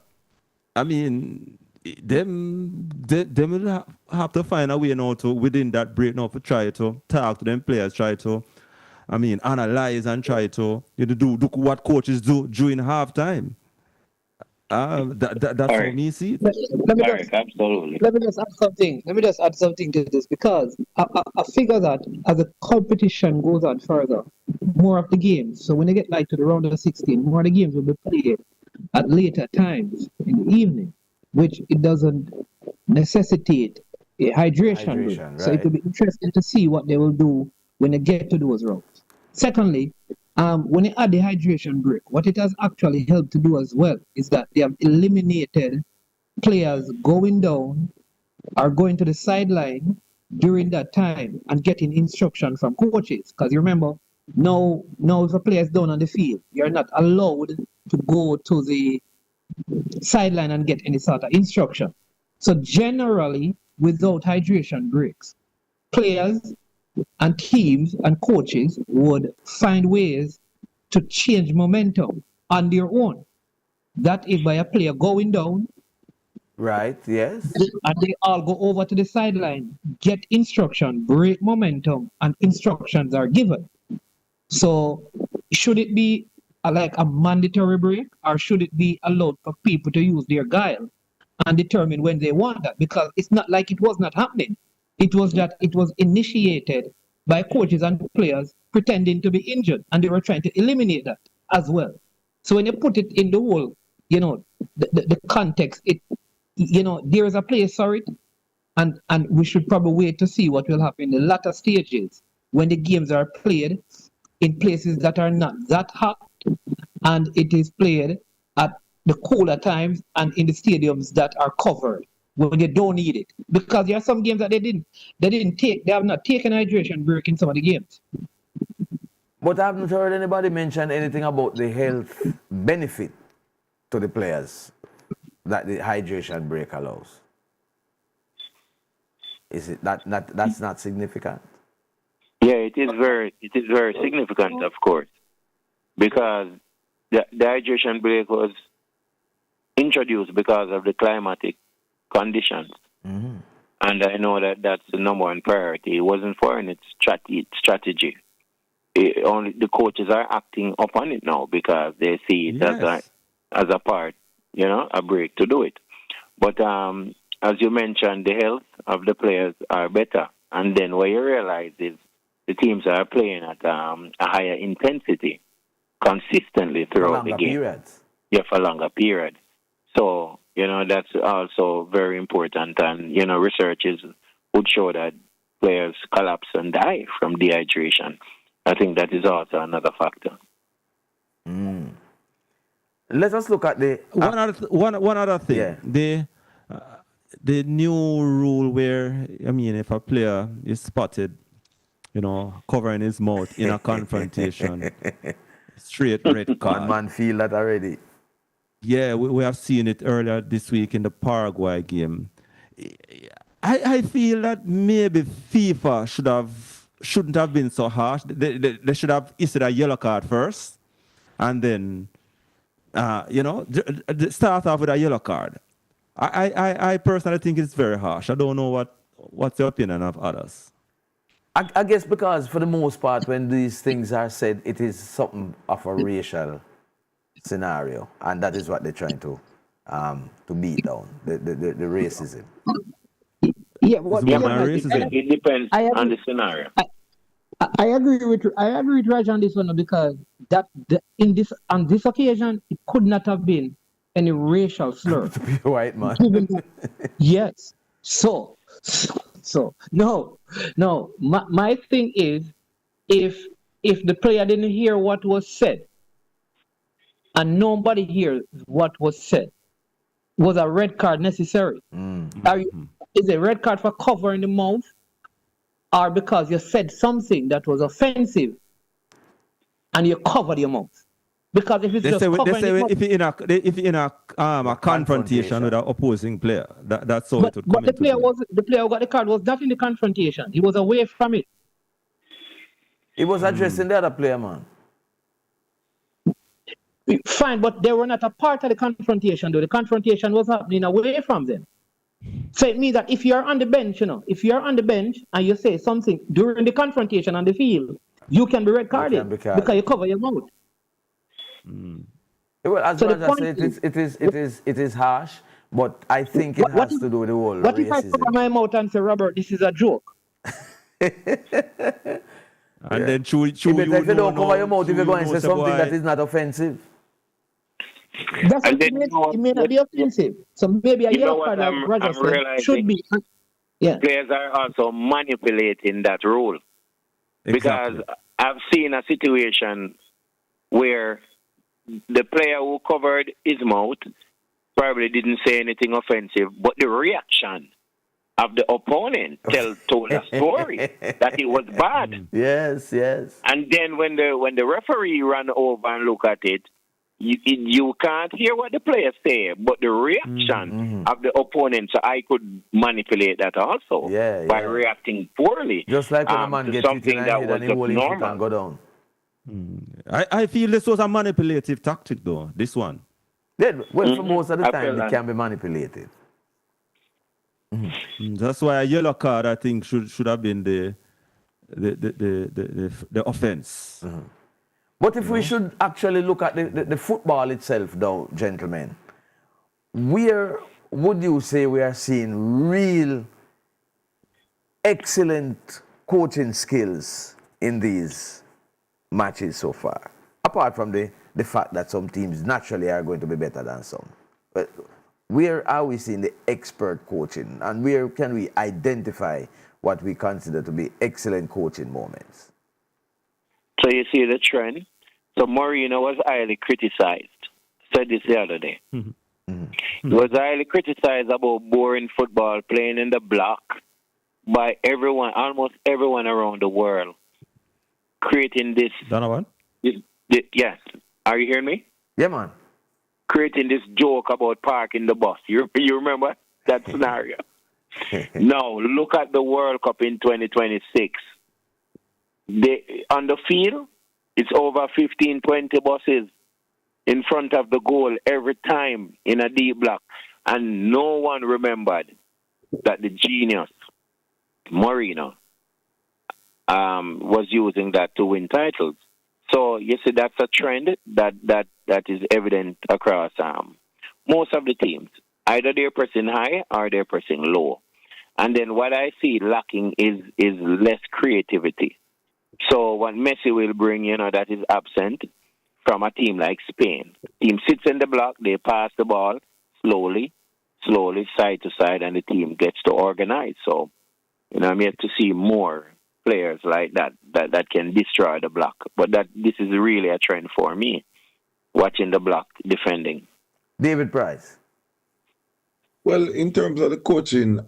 I mean, them will have to find a way now to within that break now to try to talk to them players, try to, analyze and try to do what coaches do during halftime. That's how me see it. Absolutely. Let me just add something. Let me just add something to this, because I figure that as the competition goes on further, more of the games. So when they get like to the round of 16, more of the games will be played at later times in the evening, which it doesn't necessitate a hydration break. Right. So it will be interesting to see what they will do when they get to those rounds. Secondly, when they add the hydration break, what it has actually helped to do as well is that they have eliminated players going down or going to the sideline during that time and getting instruction from coaches. Because you remember, now if a player is down on the field, you're not allowed to go to the sideline and get any sort of instruction. So generally, without hydration breaks, players and teams and coaches would find ways to change momentum on their own. That is by a player going down. Right, yes. And they all go over to the sideline, get instruction, break momentum, and instructions are given. So should it be like a mandatory break, or should it be allowed for people to use their guile and determine when they want that? Because it's not like it was not happening. It was that it was initiated by coaches and players pretending to be injured, and they were trying to eliminate that as well. So when you put it in the whole, the context, there is a place for it, and we should probably wait to see what will happen in the latter stages when the games are played in places that are not that hot, and it is played at the cooler times and in the stadiums that are covered when they don't need it. Because there are some games that they have not taken hydration break in some of the games. But I haven't heard anybody mention anything about the health benefit to the players that the hydration break allows. Is it that's not significant? Yeah, it is very significant, of course, because the hydration break was introduced because of the climatic conditions. Mm-hmm. And I know that that's the number one priority. It wasn't foreign, it's strategy. Only the coaches are acting upon it now because they see it as a part, a break to do it. But as you mentioned, the health of the players are better. And then what you realize is the teams are playing at a higher intensity consistently throughout the game. Periods. Yeah, for longer periods. So, that's also very important. And, researches would show that players collapse and die from dehydration. I think that is also another factor. Mm. Let us look at the... One other thing. Yeah. The new rule where, if a player is spotted, covering his mouth in a confrontation, straight red card. One man feel that already. Yeah, we have seen it earlier this week in the Paraguay game. I feel that maybe FIFA shouldn't have been so harsh. They should have issued a yellow card first, and then, start off with a yellow card. I personally think it's very harsh. I don't know what's the opinion of others. I guess because for the most part, when these things are said, it is something of a racial scenario, and that is what they're trying to beat down the racism. Yeah, it depends on the scenario. I agree with Raj on this one because on this occasion it could not have been any racial slur. To be a white man. Yes. So no. My thing is, if the player didn't hear what was said, and nobody hears what was said, was a red card necessary? Is a red card for covering the mouth, or because you said something that was offensive and you covered your mouth? Because if it's They just say, covering the mouth, if you're in a confrontation with an opposing player, that's how it would come but the into play. the player who got the card was not in the confrontation. He was away from it. He was addressing the other player, man. Fine, but they were not a part of the confrontation, though. The confrontation was happening away from them. So it means that if you're on the bench, if you're on the bench and you say something during the confrontation on the field, you can be red carded because you cover your mouth. Well, as So the Roger point said, it is harsh, but I think it has to do with the whole What if I racism. cover my mouth and say, Robert, this is a joke? And then If you don't cover your mouth, if you're going to say something that is not offensive. That's what it may not be offensive. So maybe a You know yellow what card, like Roger I'm said, realizing? should be. Yeah. Players are also manipulating that rule. Exactly. Because I've seen a situation where the player who covered his mouth probably didn't say anything offensive, but the reaction of the opponent told a story that it was bad. Yes. And then when the referee ran over and looked at it, you can't hear what the players say, but the reaction of the opponent, so I could manipulate that also by reacting poorly. Just like when a man to gets hit something in the that head was and he just hold his foot normal. and go down. I feel this was a manipulative tactic, though, this one. Yeah, well, for most of the I time, feel it that. can be manipulated. That's why a yellow card, I think, should have been the offense. But if we should actually look at the football itself, though, gentlemen, where would you say we are seeing real excellent coaching skills in these matches so far? Apart from the fact that some teams naturally are going to be better than some. But where are we seeing the expert coaching, and where can we identify what we consider to be excellent coaching moments? So you see the trend. So Mourinho was highly criticized. Said this the other day. He was highly criticized about boring football, playing in the block by everyone, almost everyone around the world, creating this. Donovan? Yes. Are you hearing me? Yeah, man. Creating this joke about parking the bus. You remember that scenario? Now, look at the World Cup in 2026. On the field, it's over 15, 20 buses in front of the goal every time in a D block. And no one remembered that the genius, Mourinho, was using that to win titles. So, you see, that's a trend that is evident across most of the teams. Either they're pressing high or they're pressing low. And then what I see lacking is less creativity. So what Messi will bring, that is absent from a team like Spain. Team sits in the block, they pass the ball slowly, side to side, and the team gets to organize. So, I'm yet to see more players like that can destroy the block. But this is really a trend for me, watching the block defending. David Price. Well, in terms of the coaching,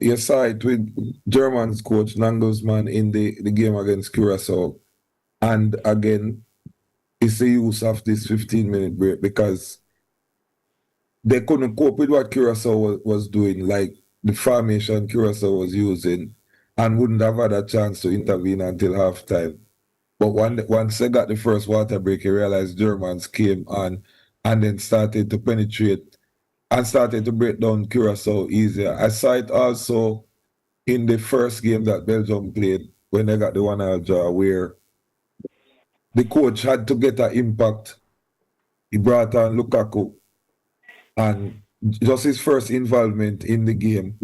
you saw it with German's coach Nagelsmann in the game against Curacao. And again, it's the use of this 15-minute break because they couldn't cope with what Curacao was doing, like the formation Curacao was using, and wouldn't have had a chance to intervene until halftime. But once they got the first water break, you realized Germans came on and then started to penetrate and started to break down Curacao easier. I saw it also in the first game that Belgium played when they got the 1-1 draw, where the coach had to get an impact. He brought on Lukaku, and just his first involvement in the game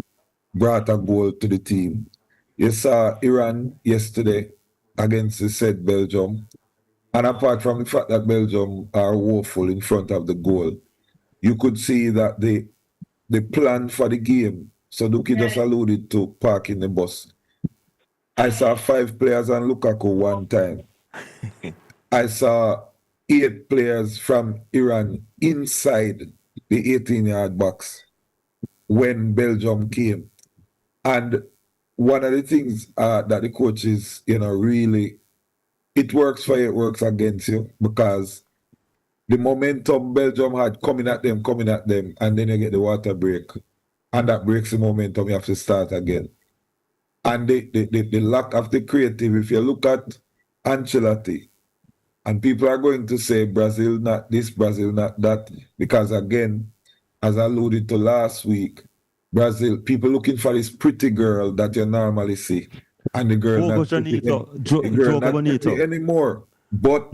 brought a goal to the team. You saw Iran yesterday against the said Belgium. And apart from the fact that Belgium are woeful in front of the goal, you could see that the plan for the game, so Duki just alluded to parking the bus. I saw 5 players on Lukaku one time. I saw 8 players from Iran inside the 18-yard box when Belgium came. And one of the things that the coaches, really, it works for you, it works against you, because the momentum Belgium had coming at them, and then you get the water break. And that breaks the momentum, you have to start again. And the lack of the creative, if you look at Ancelotti, and people are going to say Brazil not this, Brazil not that, because again, as I alluded to last week, Brazil, people looking for this pretty girl that you normally see. And the girl not pretty anymore. But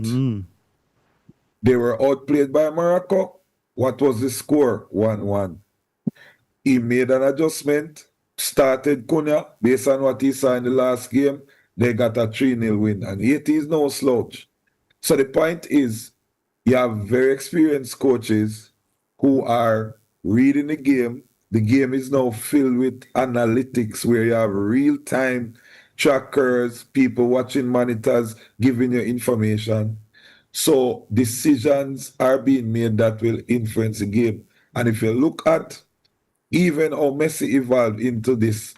they were outplayed by Morocco. What was the score? 1-1. He made an adjustment, started Cunha, based on what he saw in the last game. They got a 3-0 win, and Haiti is no slouch. So the point is, you have very experienced coaches who are reading the game. The game is now filled with analytics where you have real-time trackers, people watching monitors, giving you information. So decisions are being made that will influence the game. And if you look at even how Messi evolved into this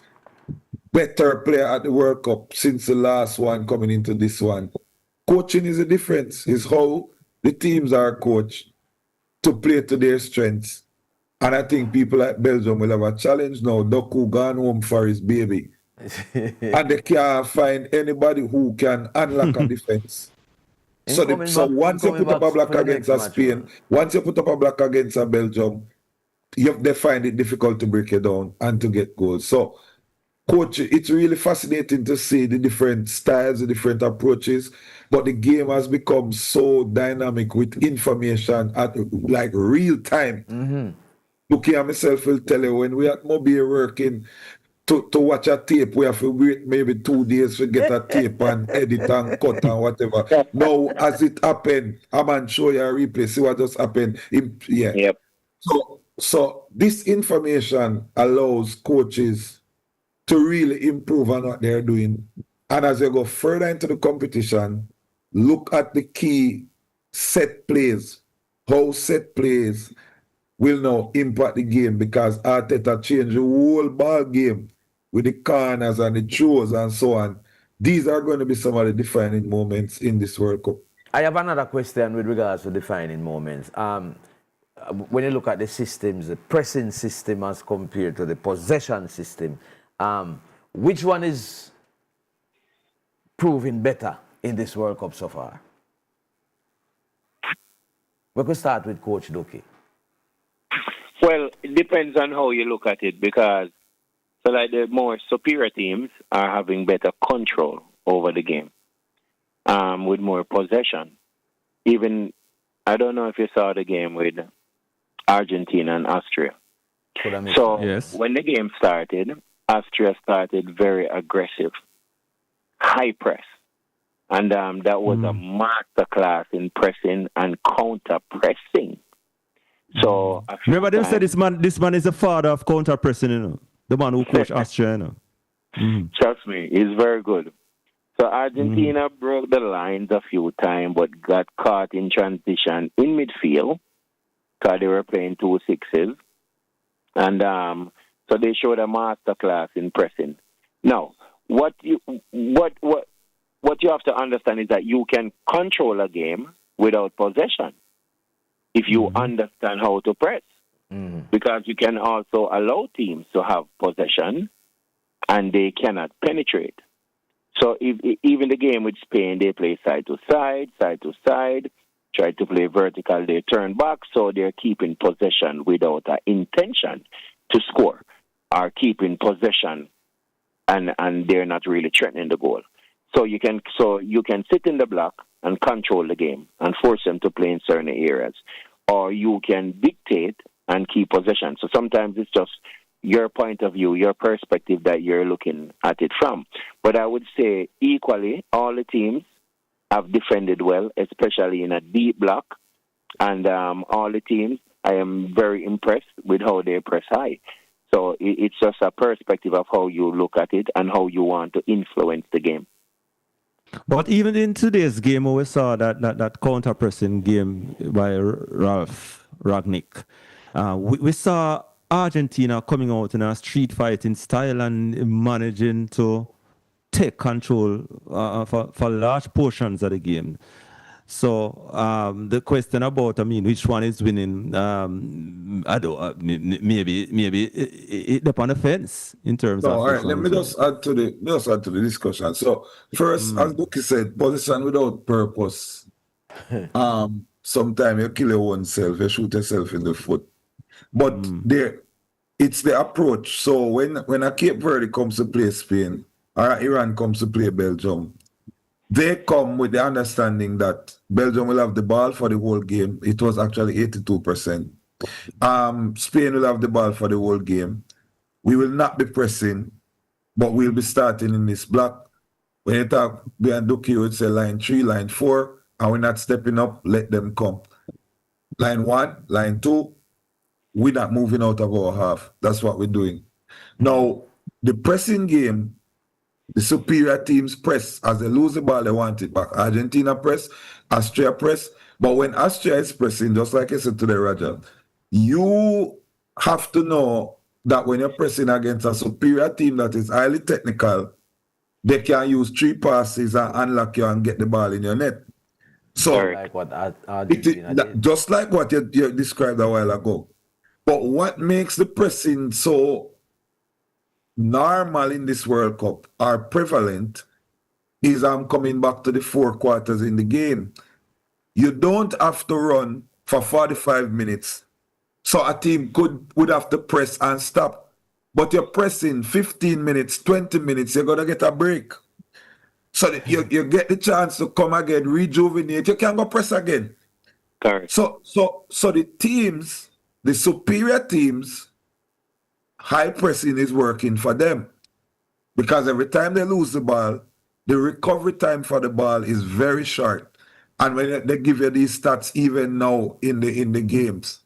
better player at the World Cup since the last one coming into this one, coaching is a difference. It's how the teams are coached to play to their strengths. And I think people like Belgium will have a challenge now. Doku gone home for his baby. And they can't find anybody who can unlock a defense. So once you put up a block against a Spain, once you put up a block against a Belgium, they find it difficult to break it down and to get goals. So, coach, it's really fascinating to see the different styles, the different approaches, but the game has become so dynamic with information at like real time. Look, I myself will tell you, when we at Mobile working to watch a tape, we have to wait maybe 2 days to get a tape and edit and cut and whatever. Now, as it happened, I'm going to show you a replay, see what just happened. Yep. So this information allows coaches to really improve on what they're doing. And as you go further into the competition, look at the key set plays, how set plays will now impact the game, because Arteta changed the whole ball game with the corners and the throws and so on. These are going to be some of the defining moments in this World Cup. I have another question with regards to defining moments. When you look at the systems, the pressing system as compared to the possession system, which one is proving better in this World Cup so far? We could start with Coach Duki. Well, it depends on how you look at it, because the more superior teams are having better control over the game, with more possession. Even, I don't know if you saw the game with Argentina and Austria. So when the game started, Austria started very aggressive, high press. And that was a masterclass in pressing and counter-pressing. So remember, they said this man is the father of counter pressing, the man who coached Austria. Trust me, he's very good. So Argentina broke the lines a few times, but got caught in transition in midfield because they were playing 2 6s, and so they showed a masterclass in pressing. Now, what you have to understand is that you can control a game without possession if you understand how to press. Because you can also allow teams to have possession and they cannot penetrate. So even the game with Spain, they play side to side, try to play vertical, they turn back, so they're keeping possession without an intention to score, or keeping possession and they're not really threatening the goal. So you can sit in the block and control the game and force them to play in certain areas. Or you can dictate and keep possession. So sometimes it's just your point of view, your perspective that you're looking at it from. But I would say equally, all the teams have defended well, especially in a deep block. And all the teams, I am very impressed with how they press high. So it's just a perspective of how you look at it and how you want to influence the game. But even in today's game, we saw that counter-pressing game by Ralph Ragnick. We saw Argentina coming out in a street fighting style and managing to take control for large portions of the game. So the question about, which one is winning? I don't. Maybe it depends on the fence in terms of. All right. Let me just add to the discussion. So first, as Duki said, position without purpose. Sometimes you kill your own self. You shoot yourself in the foot. But it's the approach. So when a Cape Verde comes to play Spain or Iran comes to play Belgium, they come with the understanding that Belgium will have the ball for the whole game. It was actually 82%. Spain will have the ball for the whole game. We will not be pressing, but we'll be starting in this block. When you talk behind Duki, you would say line 3, line 4, and we're not stepping up, let them come. Line 1, line 2, we're not moving out of our half. That's what we're doing. Now, the pressing game, the superior teams press. As they lose the ball, they want it back. Argentina press, Austria press. But when Austria is pressing, just like I said today, Raja, you have to know that when you're pressing against a superior team that is highly technical, they can use 3 passes and unlock you and get the ball in your net. So, like what Argentina did. Just like what you described a while ago. But what makes the pressing so normal in this World Cup are prevalent is I'm coming back to the 4 quarters in the game. You don't have to run for 45 minutes. So a team would have to press and stop. But you're pressing 15 minutes, 20 minutes, you're going to get a break. So that you get the chance to come again, rejuvenate. You can go press again. Correct. So the teams, the superior teams, high pressing is working for them because every time they lose the ball, the recovery time for the ball is very short. And when they give you these stats even now in the games,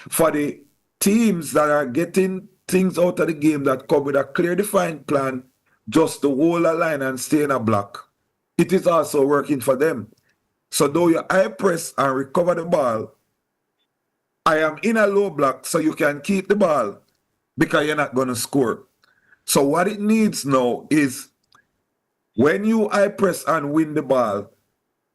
for the teams that are getting things out of the game that come with a clear defined plan, just to hold a line and stay in a block, it is also working for them. So though you high press and recover the ball, I am in a low block so you can keep the ball, because you're not going to score. So what it needs now is when you high press and win the ball,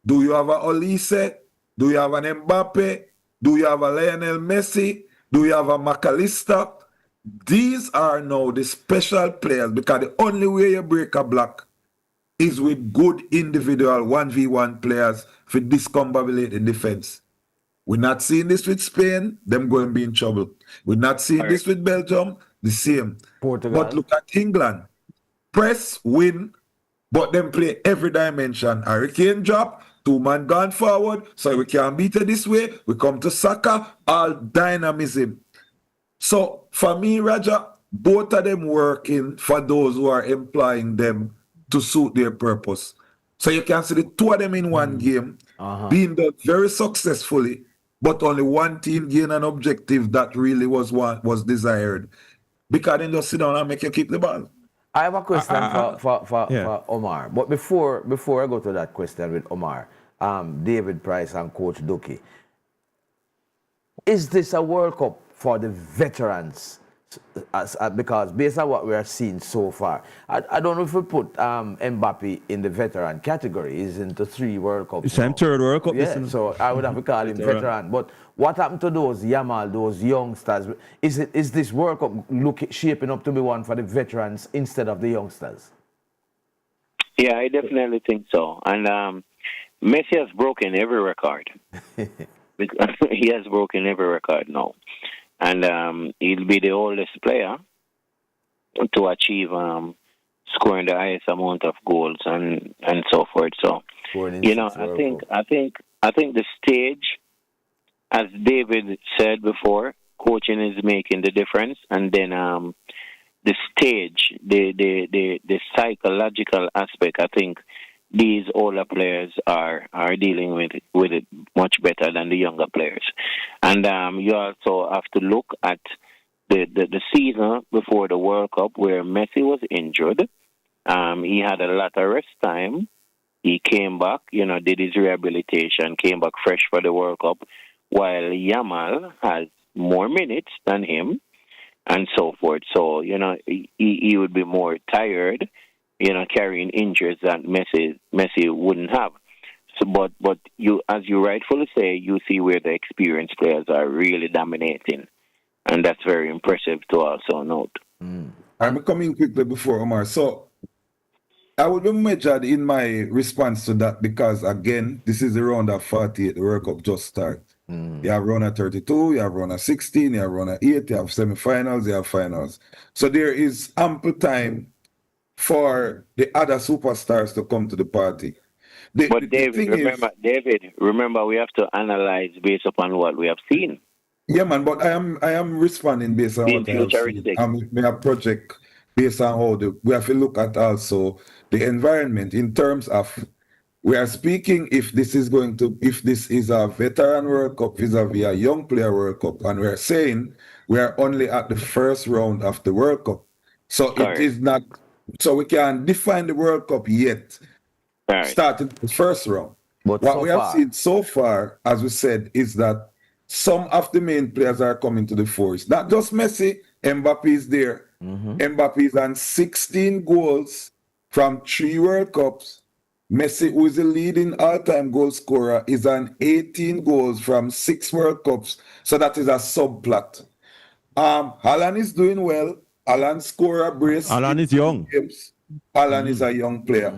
do you have a Olise? Do you have an Mbappe? Do you have a Lionel Messi? Do you have a McAllister? These are now the special players, because the only way you break a block is with good individual 1v1 players for discombobulate the defense. We're not seeing this with Spain, them going to be in trouble. We're not seeing this with Belgium, the same. Portugal. But look at England. Press, win, but them play every dimension. Hurricane drop, 2-man gone forward, so we can beat it this way. We come to soccer, all dynamism. So for me, Raja, both of them working for those who are employing them to suit their purpose. So you can see the 2 of them in one game being done very successfully, but only one team gain an objective that really was desired. Because then just sit down and make you keep the ball. I have a question for Omar. But before I go to that question with Omar, David Price and Coach Duki, is this a World Cup for the veterans? Because based on what we are seeing so far, I don't know if we put Mbappe in the veteran category. He's into 3 World Cups. It's him 3rd World Cup. Yeah, so I would have to call him veteran. But what happened to those Yamal, those youngsters? Is this World Cup shaping up to be one for the veterans instead of the youngsters? Yeah, I definitely think so. And Messi has broken every record. He has broken every record now. And he'll be the oldest player to achieve scoring the highest amount of goals and so forth. So, I think the stage, as David said before, coaching is making the difference. And then the stage, the psychological aspect, I think these older players are dealing with it much better than the younger players. And you also have to look at the season before the World Cup where Messi was injured. He had a lot of rest time. He came back, did his rehabilitation, came back fresh for the World Cup, while Yamal has more minutes than him and so forth. So, he would be more tired, carrying injuries that Messi wouldn't have. So, but you, as you rightfully say, you see where the experienced players are really dominating. And that's very impressive to also note. I'm coming quickly before Omar. So I will be measured in my response to that because, again, this is the round of 48. The World Cup just started. You have round of 32, you have round of 16, you have round of 8, you have semi-finals, you have finals. So there is ample time for the other superstars to come to the party. David, remember we have to analyze based upon what we have seen. Yeah, man, but I am responding based on what I have seen. I project based on how we have to look at also the environment in terms of we are speaking if this is a veteran World Cup vis-a-vis a young player World Cup, and we are saying we are only at the first round of the World Cup. So it is not, so we can define the World Cup yet, starting the first round. But what we have seen so far, as we said, is that some of the main players are coming to the force. Not just Messi, Mbappe is there. Mbappe is on 16 goals from 3 World Cups. Messi, who is the leading all-time goal scorer, is on 18 goals from 6 World Cups. So that is a subplot. Haaland is doing well. Haaland scored a brace. Haaland is young. Haaland is a young player.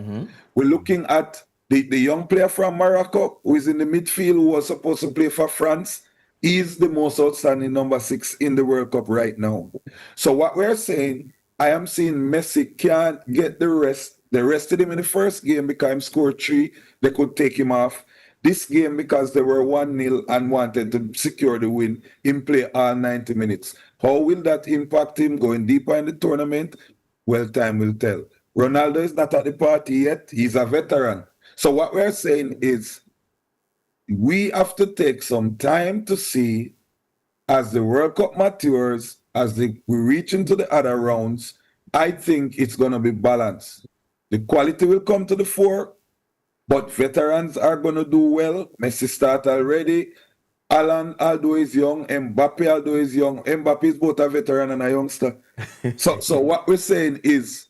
We're looking at the young player from Morocco, who is in the midfield, who was supposed to play for France. Is the most outstanding number 6 in the World Cup right now. So what we're saying, I am seeing Messi can't get the rest. They rested him in the first game because he scored 3. They could take him off. This game, because they were 1-0 and wanted to secure the win, him play all 90 minutes. How will that impact him going deeper in the tournament? Well, time will tell. Ronaldo is not at the party yet. He's a veteran. So what we're saying is, we have to take some time to see as the World Cup matures, as we reach into the other rounds. I think it's going to be balanced. The quality will come to the fore, but veterans are going to do well. Messi start already. Haaland, although he's young, Mbappe, although he's young. Mbappe is both a veteran and a youngster. So what we're saying is,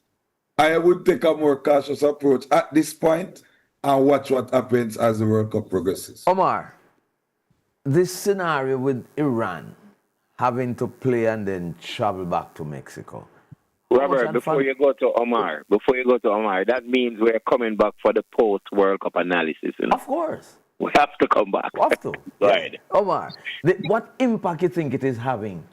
I would take a more cautious approach at this point and watch what happens as the World Cup progresses. Omar, this scenario with Iran having to play and then travel back to Mexico. Robert, before you go to Omar, that means we're coming back for the post-World Cup analysis. Of course. We have to come back. We have to. Right. Omar, what impact you think it is having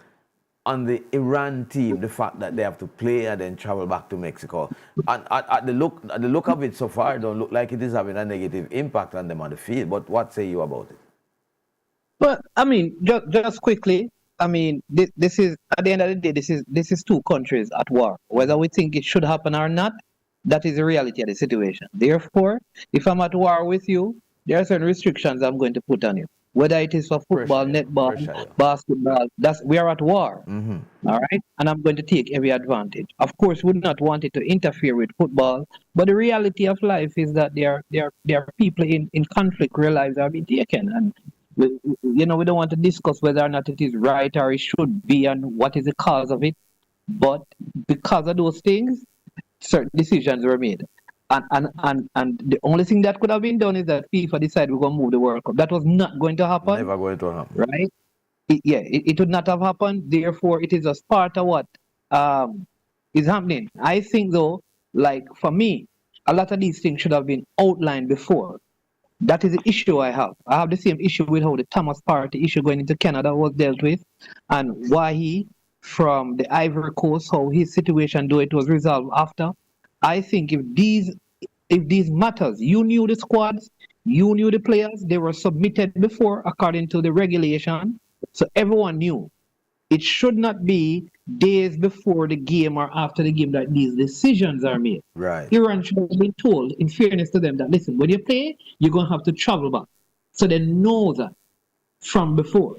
on the Iran team, the fact that they have to play and then travel back to Mexico? And at the look of it so far, it don't look like it is having a negative impact on them on the field. But what say you about it? Well, I mean, just quickly, I mean, this is, at the end of the day, this is 2 countries at war. Whether we think it should happen or not, that is the reality of the situation. Therefore, if I'm at war with you, there are certain restrictions I'm going to put on you. Whether it is for football, netball, basketball, we are at war. All right? And I'm going to take every advantage. Of course, we would not want it to interfere with football, but the reality of life is that there are people in conflict where lives are being taken. And we don't want to discuss whether or not it is right or it should be and what is the cause of it. But because of those things, certain decisions were made. And the only thing that could have been done is that FIFA decided we're going to move the World Cup. That was not going to happen. Never going to happen. Right? It would not have happened. Therefore, it is just part of what is happening. I think, though, like for me, a lot of these things should have been outlined before. That is the issue I have. I have the same issue with how the Thomas Partey issue going into Canada was dealt with, and why he, from the Ivory Coast, how his situation, though it was resolved after. I think if these matters, you knew the squads, you knew the players, they were submitted before according to the regulation, so everyone knew. it should not be days before the game or after the game that these decisions are made. Right. Iran should have been told, in fairness to them, that listen, when you play, you're going to have to travel back. So they know that from before.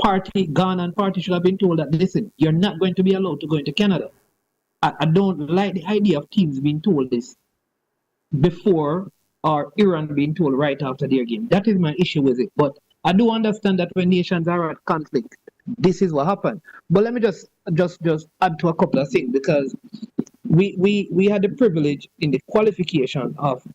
Ghana and party should have been told that, listen, you're not going to be allowed to go into Canada. I don't like the idea of teams being told this before or Iran being told right after their game. That is my issue with it. But I do understand that when nations are at conflict, this is what happened. But let me just add to a couple of things, because we had the privilege in the qualification of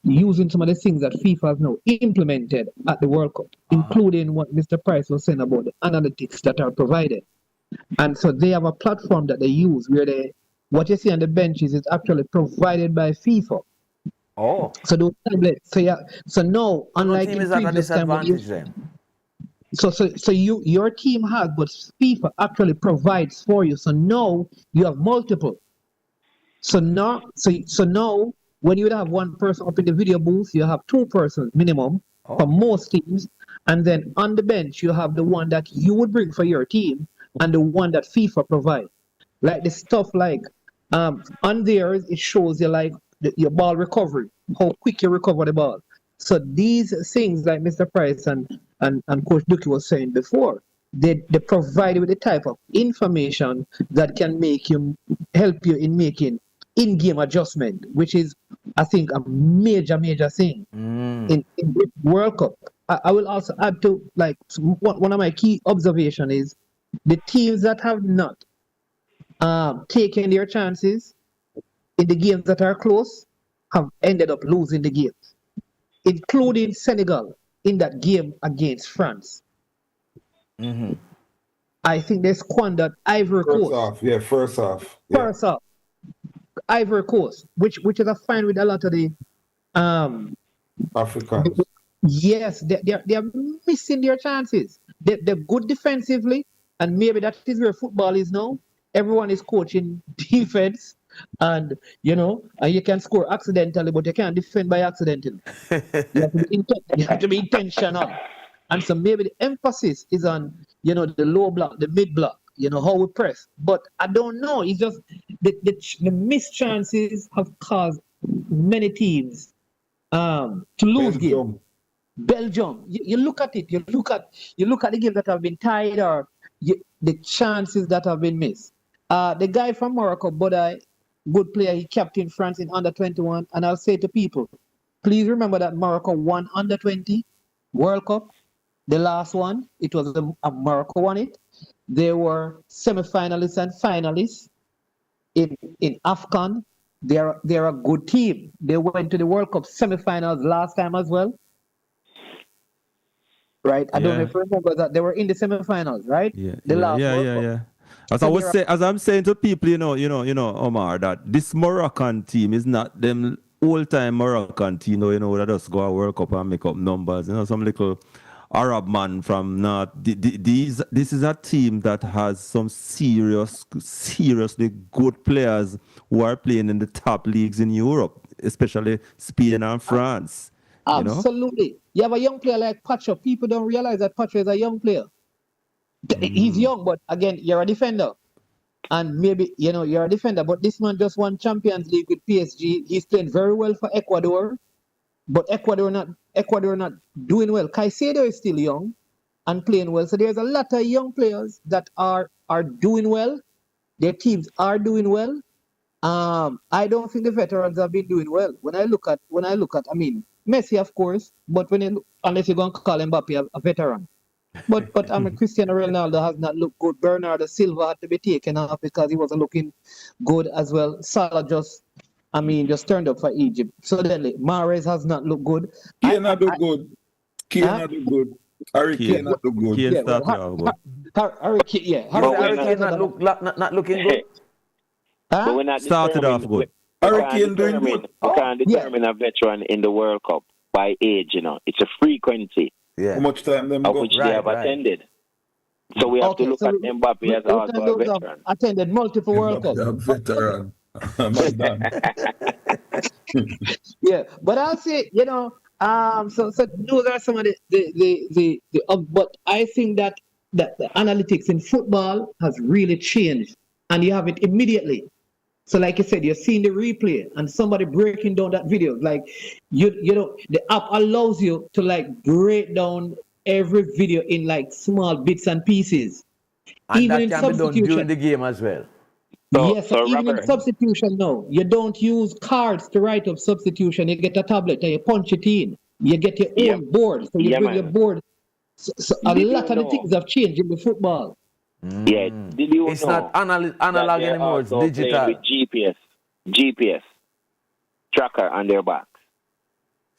using some of the things that FIFA has now implemented at the World Cup, including what Mr. Price was saying about the analytics that are provided. And so they have a platform that they use where what you see on the benches is actually provided by FIFA. Oh. So those tablets. So now, unlike team in is at a previous time, disadvantage then. So your team has, but FIFA actually provides for you. So now you have multiple. So now when you would have one person up in the video booth, you have two persons minimum for most teams, and then on the bench you have the one that you would bring for your team and the one that FIFA provides. Like the stuff like on theirs, it shows you like your ball recovery, how quick you recover the ball. So these things, like Mr. Price and Coach Duki was saying before, they provide you with the type of information that can help you in making in-game adjustment, which is, I think, a major thing in the World Cup. I will also add to, like, one of my key observations is the teams that have not taken their chances in the games that are close have ended up losing the games, including Senegal in that game against France. Mm-hmm. I think they squandered Ivory Coast. First off. Ivory Coast, which is a fine with a lot of the Africans. Yes, they are missing their chances. They're good defensively, and maybe that is where football is now. Everyone is coaching defense, and you can score accidentally, but you can't defend by accidentally. You have to be intentional, and so maybe the emphasis is on the low block, the mid block. How we press, but I don't know. It's just the missed chances have caused many teams to lose games. Belgium, you look at it. You look at the games that have been tied or the chances that have been missed. The guy from Morocco, Bodai, good player. He captained France in under-21, and I'll say to people, please remember that Morocco won under-20 World Cup. The last one, it was a Morocco won it. They were semi-finalists and finalists in AFCON. They're a good team. They went to the World Cup semi-finals last time as well. Right? I don't know if you remember that. They were in the semi-finals, right? Yeah. As I'm saying to people, Omar, that this Moroccan team is not them old-time Moroccan team, that just go a World Cup and make up numbers. Some little Arab man from North. This is a team that has some seriously good players who are playing in the top leagues in Europe, especially Spain and France. Absolutely. You have a young player like Pacho. People don't realize that Pacho is a young player. He's young, but again, you're a defender. And maybe, you're a defender, but this man just won Champions League with PSG. He's playing very well for Ecuador. But Ecuador not doing well. Caicedo is still young and playing well. So there's a lot of young players that are doing well. Their teams are doing well. I don't think the veterans have been doing well. When I look at, I mean, Messi, of course, but unless you're going to call Mbappe a veteran. But Cristiano Ronaldo has not looked good. Bernardo Silva had to be taken off because he wasn't looking good as well. Salah just turned up for Egypt. Suddenly, Mahrez has not looked good. Kane not do good. Harry Kane not do good. Kane started off good. Harry Kane not looking good. But we're not started off good. Harry Kane doing good. We can't determine a veteran in the World Cup by age, It's a frequency. Yeah. How much time them of go? which they have attended. So we have to look at Mbappe as also a veteran. Attended multiple World Cups. Veteran. Yeah, but I'll say, so those are some of the but I think that that the analytics in football has really changed, and you have it immediately. So like you said, you're seeing the replay and somebody breaking down that video. Like you know, the app allows you to like break down every video in like small bits and pieces. And Even that in can be done during substitution. the game as well. Yes, so even in substitution now, you don't use cards to write up substitution. You get a tablet and you punch it in. You get your own board. So you bring your board. So a lot of the things have changed in the football. Yeah, did you It's know not analog that they're anymore, it's also playing digital. with GPS tracker on their backs.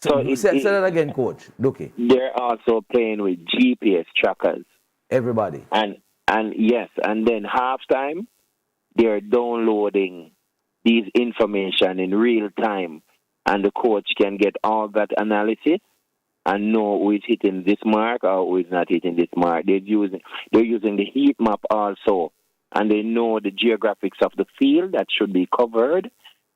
Say that again, Coach Duki. They're also playing with GPS trackers. Everybody. And yes, and then halftime, they're downloading these information in real time, and the coach can get all that analysis and know who is hitting this mark or who is not hitting this mark. They're using the heat map also, and they know the geographics of the field that should be covered,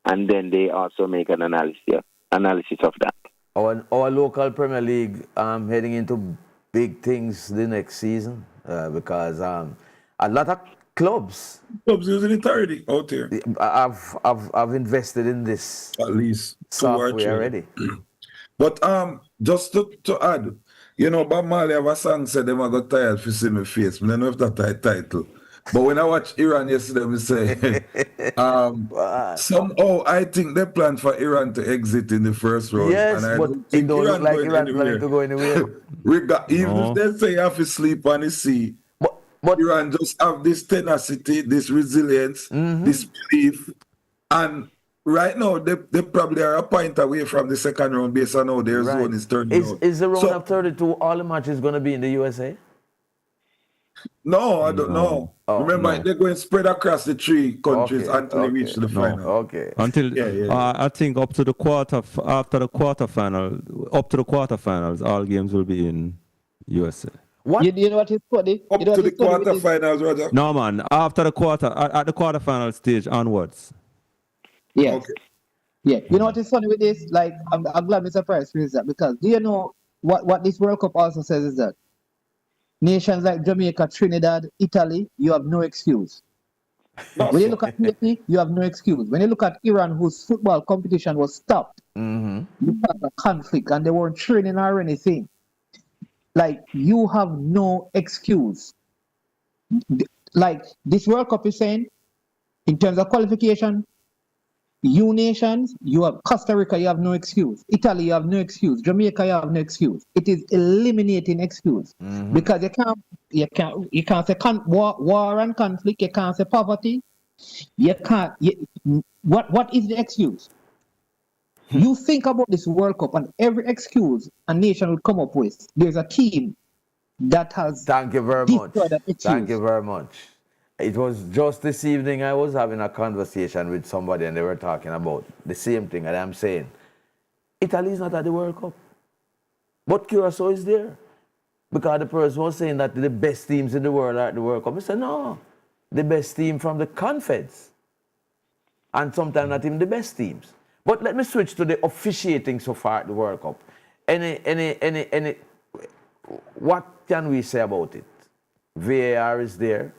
and then they also make an analysis of that. Our local Premier League heading into big things the next season because a lot of clubs using it already out here. I've invested in this at least software already. But just to add, you know, Bob Marley have a song said them I got tired to see my face. I don't know if that's the title. But when I watched Iran yesterday, we say somehow I think they plan for Iran to exit in the first round. Yes, and I but don't it think don't look like Iran anywhere. planning to go anywhere. Even if they say you have to sleep on the sea, but Iran just have this tenacity, this resilience, this belief, and right now they probably are a point away from the second round based on how their zone is turning out. Is the round of 32 all the matches going to be in the USA? No, I don't know. Oh, Remember, no. they're going spread across the three countries until they reach the final. Okay. Until I think up to the quarterfinals, up to the quarterfinals, all games will be in USA. What? You know what is funny? Up to the quarterfinals, Roger. No man, at the quarterfinal stage onwards. Yes. Okay. Yeah. You know what is funny with this? Like, I'm glad Mr. Price raised that, because do you know what this World Cup also says is that nations like Jamaica, Trinidad, Italy, you have no excuse. When you look at Haiti, you have no excuse. When you look at Iran, whose football competition was stopped because of conflict and they weren't training or anything, like, you have no excuse. Like, this World Cup is saying, in terms of qualification, you nations, you have Costa Rica, you have no excuse. Italy, you have no excuse. Jamaica, you have no excuse. It is eliminating excuse because you can't say war and conflict. You can't say poverty. You can't. What is the excuse? You think about this World Cup and every excuse a nation will come up with. There's a team that has. Thank you very much. Thank you very much. It was just this evening I was having a conversation with somebody and they were talking about the same thing, and I'm saying, Italy is not at the World Cup, but Curacao is there. Because the person was saying that the best teams in the world are at the World Cup. I said, no, the best team from the Confeds. And sometimes not even the best teams. But let me switch to the officiating so far at the World Cup. What can we say about it? VAR is there.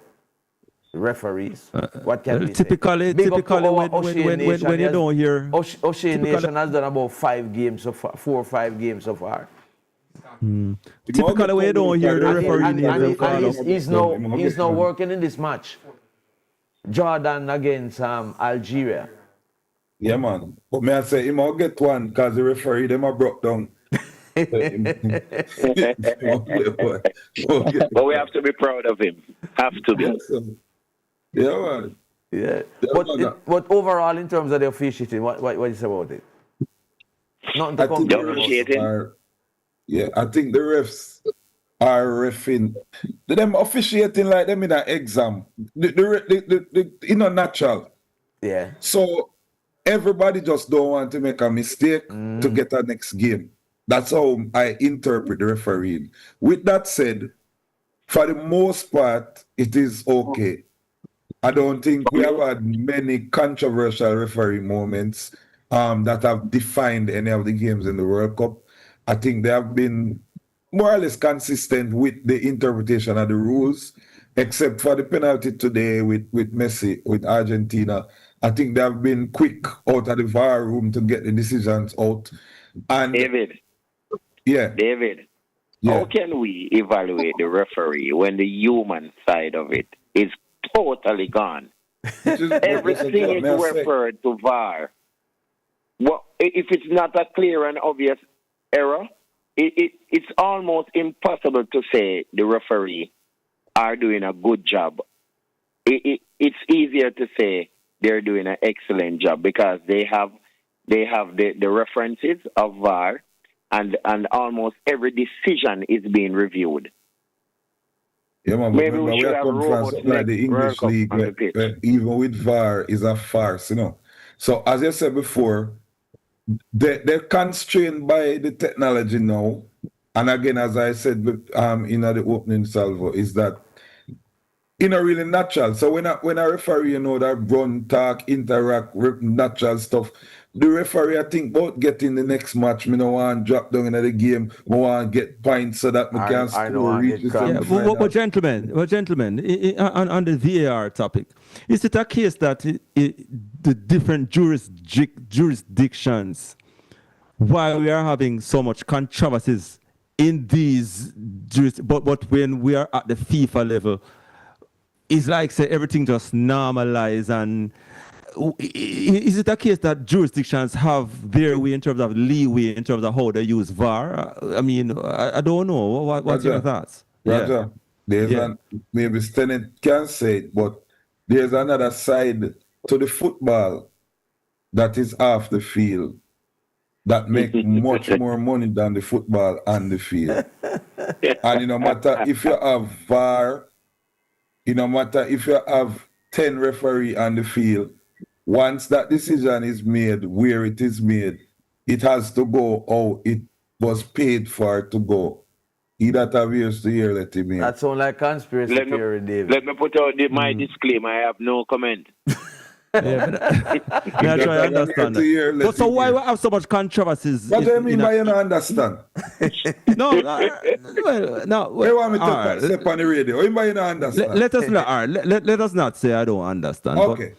Referees. What can we say? Typically when you don't hear O'Shea Nation has done about 5 games so far, 4 or 5 games so far. Typically when you don't hear the referee he's now working in this match. Jordan against Algeria. Yeah, man. But may I say, he might get one because the referee them are broke down. But we have to be proud of him. Have to be. Yeah, man. Yeah. But overall, in terms of the officiating, what do you say about it? Nothing to compare. Yeah, I think the refs are reffing. Them officiating like them in an exam. The natural. Yeah. So everybody just don't want to make a mistake to get a next game. That's how I interpret the refereeing. With that said, for the most part, it is okay. I don't think we have had many controversial referee moments that have defined any of the games in the World Cup. I think there have been more or less consistent with the interpretation of the rules, except for the penalty today with Messi, with Argentina. I think they have been quick out of the VAR room to get the decisions out. And David. Yeah. David. Yeah. How can we evaluate the referee when the human side of it is totally gone? Everything is referred to VAR. Well, if it's not a clear and obvious error, it's almost impossible to say the referee are doing a good job. It's easier to say they're doing an excellent job because they have the references of VAR, and almost every decision is being reviewed. Yeah, man, Maybe we should are have come from robots something like the English league, where even with VAR is a farce, you know. So as I said before, they're constrained by the technology now. And again, as I said in the opening salvo, is that really natural. So when a referee, that run, talk, interact, natural stuff, the referee, I think, about getting the next match. Me no want to drop down into the game. I want to get points so that I can score. But gentlemen, on the VAR topic, is it a case that the different jurisdictions, while we are having so much controversies in these but when we are at the FIFA level, it's like say everything just normalized, and is it a case that jurisdictions have their way in terms of leeway in terms of how they use VAR? I mean, I don't know. What's your thoughts? Roger, maybe Stennett can say it, but there's another side to the football that is off the field that make much more money than the football on the field. And no matter if you have VAR, no matter if you have 10 referees on the field, once that decision is made, where it is made, it has to go how it was paid for to go. He that have ears to hear, let him hear. That sounds like conspiracy theory, David. Let me put out my disclaimer. I have no comment. I try to understand that. But so why we have so much controversies? What do you mean by you don't understand? No. You want me to step on the radio? What do you mean by you don't understand? Let us not say I don't understand. Okay.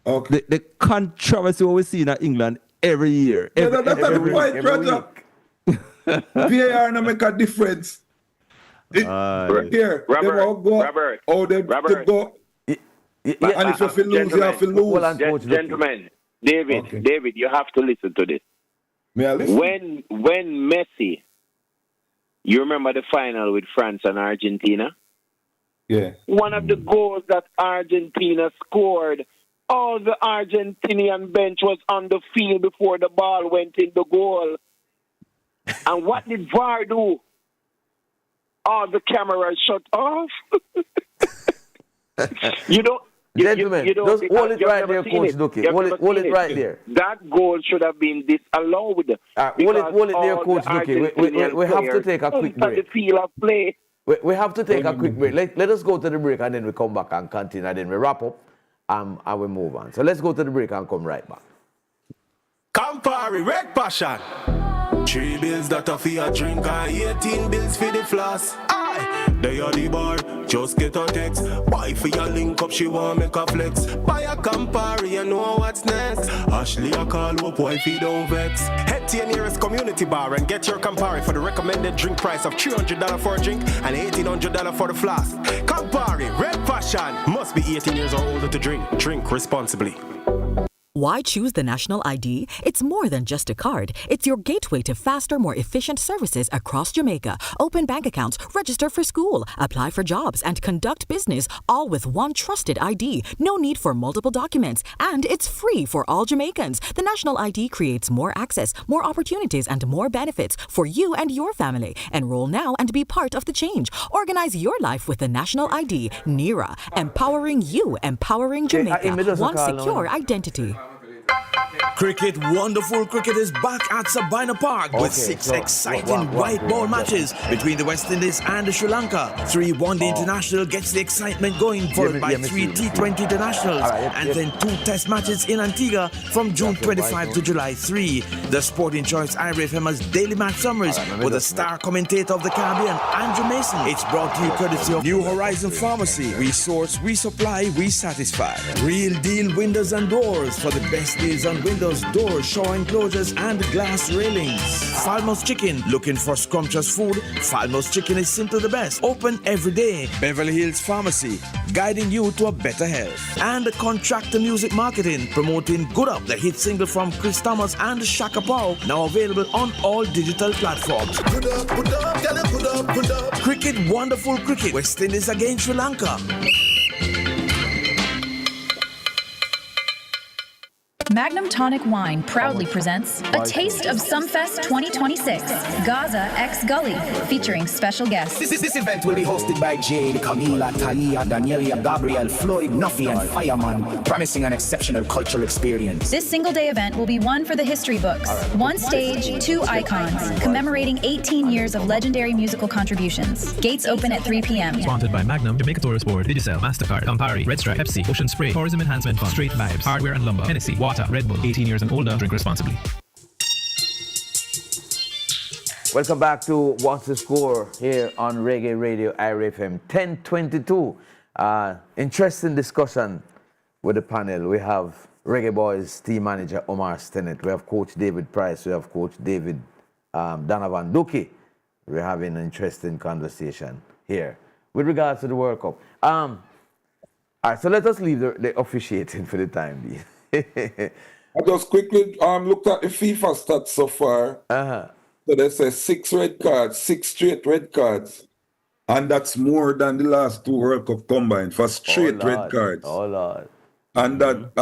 Okay. The controversy we see in England every year. That's the point, brother. VAR no make a difference. Here, Robert. And if you feel lose, you have to lose. Gentlemen, David, you have to listen to this. May I listen? When Messi, you remember the final with France and Argentina? Yeah. One of the goals that Argentina scored, all the Argentinian bench was on the field before the ball went in the goal. And what did VAR do? All the cameras shut off. Gentlemen, just hold it right there, Coach Duki. Hold it right there. That goal should have been disallowed. Hold it there, Coach Duki. We have to take a quick break. We have to take a quick break. Let us go to the break and then we come back and continue and then we wrap up and we move on. So let's go to the break and come right back. Campari, Red Passion. 3 bills that are for your drink and 18 bills for the floss. Aye, they are the bar, just get a text. Buy for your link up, she want make a flex. Buy a Campari, you know what's next. Ashley, I call up, wifey don't vex. Head to your nearest community bar and get your Campari for the recommended drink price of $300 for a drink and $1,800 for the flask. Campari, Red Passion. Must be 18 years or older to drink. Drink responsibly. Why choose the National ID? It's more than just a card. It's your gateway to faster, more efficient services across Jamaica. Open bank accounts, register for school, apply for jobs, and conduct business, all with one trusted ID. No need for multiple documents. And it's free for all Jamaicans. The National ID creates more access, more opportunities, and more benefits for you and your family. Enroll now and be part of the change. Organize your life with the National ID. NERA. Empowering you, empowering Jamaica. One secure identity. Cricket, wonderful cricket is back at Sabina Park with 6 exciting white ball matches between the West Indies and Sri Lanka. 3 one-day international gets the excitement going, followed by 3 T20 internationals and then 2 test matches in Antigua from June 25 to July 3. The Sporting Choice Irish FM's daily match summaries with the star commentator of the Caribbean, Andrew Mason. It's brought to you courtesy of New Horizon Pharmacy. We source, we supply, we satisfy. Real deal windows and doors for the best deals on windows, doors, shower enclosures, and glass railings. Falmouth Chicken, looking for scrumptious food? Falmouth Chicken is simply the best. Open every day. Beverly Hills Pharmacy, guiding you to a better health. And Contractor Music Marketing, promoting Good Up, the hit single from Chris Thomas and Shaka Pau, now available on all digital platforms. Good up, good up, get it, good up, good up. Cricket, wonderful cricket. West Indies against Sri Lanka. Magnum Tonic Wine proudly presents A Taste of Sumfest 2026, Gaza X Gully, featuring special guests. This event will be hosted by Jade, Camila, Talia, Danielia, Gabriel, Floyd, Nuffy, and Fireman, promising an exceptional cultural experience. This single-day event will be one for the history books. One stage, 2 icons, commemorating 18 years of legendary musical contributions. Gates open at 3 p.m. Sponsored by Magnum, Jamaica Tourist Board, Digicel, MasterCard, Campari, Red Stripe, Pepsi, Ocean Spray, Tourism Enhancement Fund, Straight Vibes, Hardware and Lumber, Hennessy, Water, Red Bull. 18 years and older, drink responsibly. Welcome back to What's the Score here on Reggae Radio IRFM 1022. Interesting discussion with the panel. We have Reggae Boys team manager Omar Stennett. We have Coach David Price. We have Coach David Donovan Duki. We're having an interesting conversation here with regards to the World Cup. All right, so let us leave the officiating for the time being. I just quickly looked at the FIFA stats so far. So they say 6 red cards, 6 straight red cards. And that's more than the last 2 World Cup combined for straight red cards. Oh, Lord. And that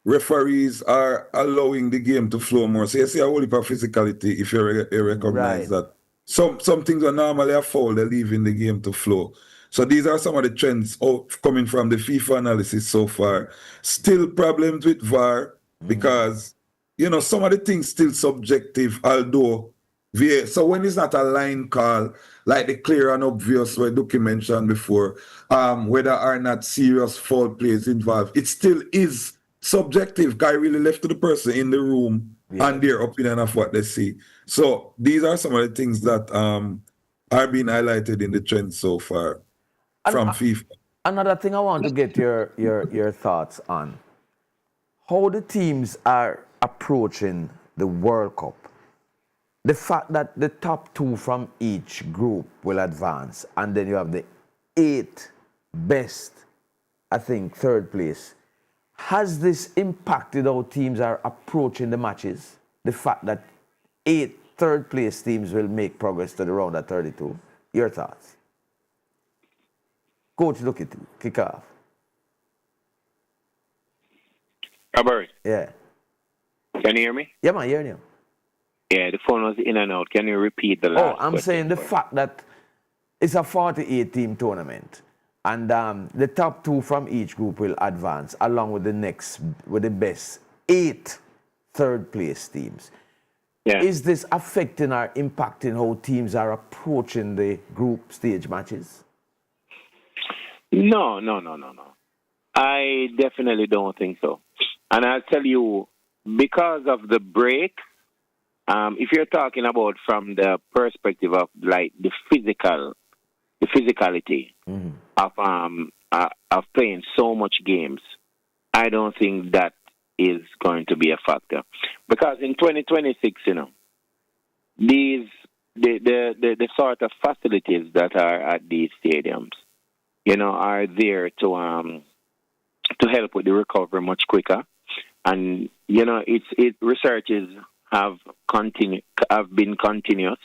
referees are allowing the game to flow more. So you see a whole heap of physicality if you recognize that. Some things are normally a foul, they're leaving the game to flow. So these are some of the trends coming from the FIFA analysis so far. Still problems with VAR because, you know, some of the things still subjective, although VAR. So when it's not a line call, like the clear and obvious where Duki mentioned before, whether or not serious foul plays involved, it still is subjective. Guy really left to the person in the room and their opinion of what they see. So these are some of the things that are being highlighted in the trends so far. From FIFA. Another thing I want to get your thoughts on. How the teams are approaching the World Cup. The fact that the top 2 from each group will advance, and then you have the 8 best, I think, 3rd place. Has this impacted how teams are approaching the matches? The fact that 8 3rd place teams will make progress to the round of 32? Your thoughts? Coach, look at you. Kick off. Robert. Yeah. Can you hear me? Yeah, man, hearing you. Yeah, the phone was in and out. Can you repeat the last I'm saying the fact that it's a 48-team tournament, and the top 2 from each group will advance, along with the best 8 3rd-place teams. Yeah. Is this affecting or impacting how teams are approaching the group stage matches? No. I definitely don't think so. And I'll tell you, because of the break, if you're talking about from the perspective of like the physicality of playing so much games, I don't think that is going to be a factor. Because in 2026, you know, the sort of facilities that are at these stadiums, you know, are there to help with the recovery much quicker. And, you know, researches have been continuous.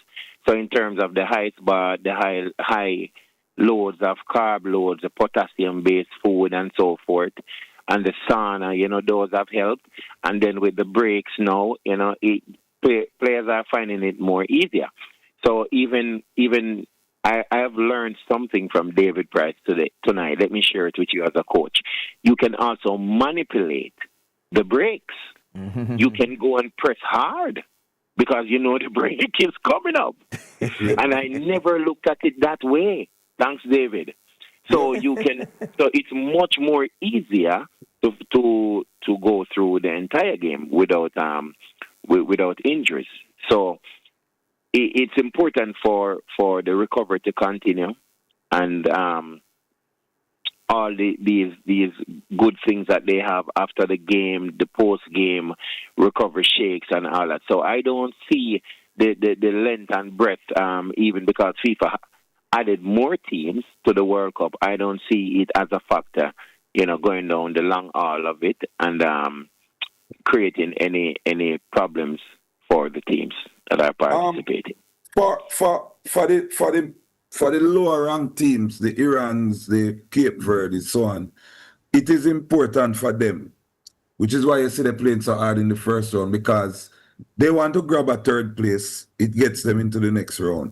So in terms of the height bar, the high loads of carb loads, the potassium-based food and so forth, and the sauna, you know, those have helped. And then with the breaks now, you know, players are finding it more easier. So even I have learned something from David Price tonight. Let me share it with you as a coach. You can also manipulate the brakes. You can go and press hard because you know the break is coming up. And I never looked at it that way. Thanks, David. So you can. So it's much more easier to go through the entire game without injuries. So it's important for the recovery to continue, and all these good things that they have after the game, the post-game recovery shakes and all that. So I don't see the length and breadth, even because FIFA added more teams to the World Cup. I don't see it as a factor, going down the long haul of it and creating any problems for the teams that are participating. For the lower ranked teams, the Irans, the Cape Verde, so on, it is important for them, which is why you see they're playing so hard in the first round, because they want to grab a third place. It gets them into the next round.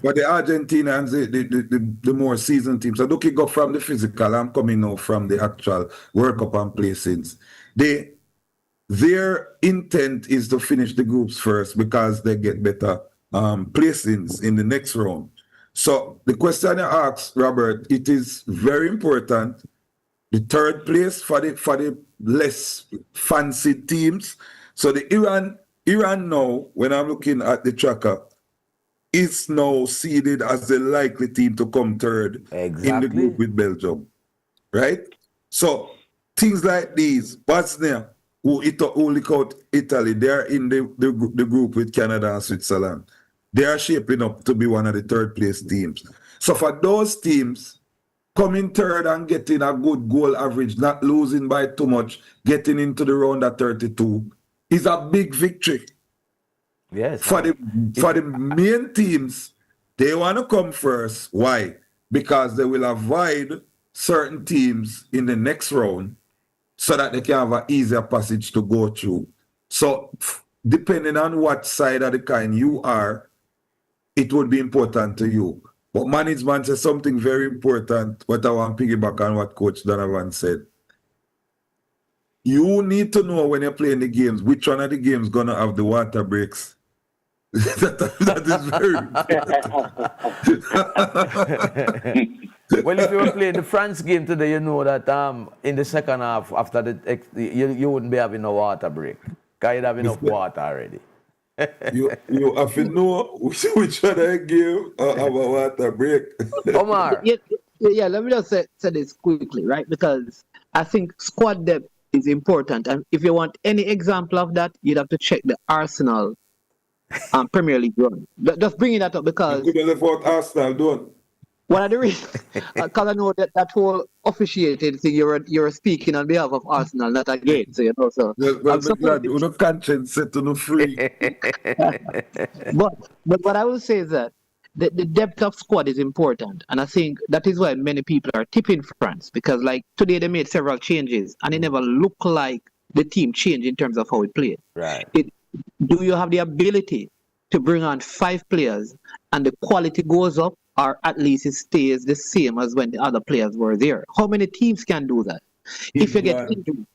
But the Argentinians, the more seasoned teams, so looking up from the physical, I'm coming now from the actual World Cup and placings. Their intent is to finish the groups first because they get better placings in the next round. So the question you asked, Robert, it is very important. The third place for the less fancy teams. So the Iran now, when I'm looking at the tracker, is now seeded as the likely team to come third in the group with Belgium, right? So things like these, Bosnia, who lick out Italy, they're in the group with Canada and Switzerland. They are shaping up to be one of the third place teams. So for those teams, coming third and getting a good goal average, not losing by too much, getting into the round of 32 is a big victory. Yes. For the main teams, they want to come first. Why? Because they will avoid certain teams in the next round so that they can have an easier passage to go through. So depending on what side of the kind you are, it would be important to you. But management says something very important, what I want to piggyback on what Coach Donovan said. You need to know when you're playing the games, which one of the games going to have the water breaks. that is very important. Well, if you were playing the France game today, you know that in the second half, after you wouldn't be having no water break. Because you'd have enough water already. you have to know which other game have a water break. Omar. Yeah, let me just say this quickly, right? Because I think squad depth is important. And if you want any example of that, you'd have to check the Arsenal Premier League run. Just bringing that up because... You could have left out Arsenal, don't. One of the reasons, because I know that whole officiated thing, you're speaking on behalf of Arsenal, not against, so so. Well, I'm glad you no conscience set to no free. but what I will say is that the depth of squad is important, and I think that is why many people are tipping France, because like today they made several changes, and it never looked like the team changed in terms of how it played. Right. Do you have the ability to bring on 5 players, and the quality goes up, or at least it stays the same as when the other players were there? How many teams can do that? If you get injured,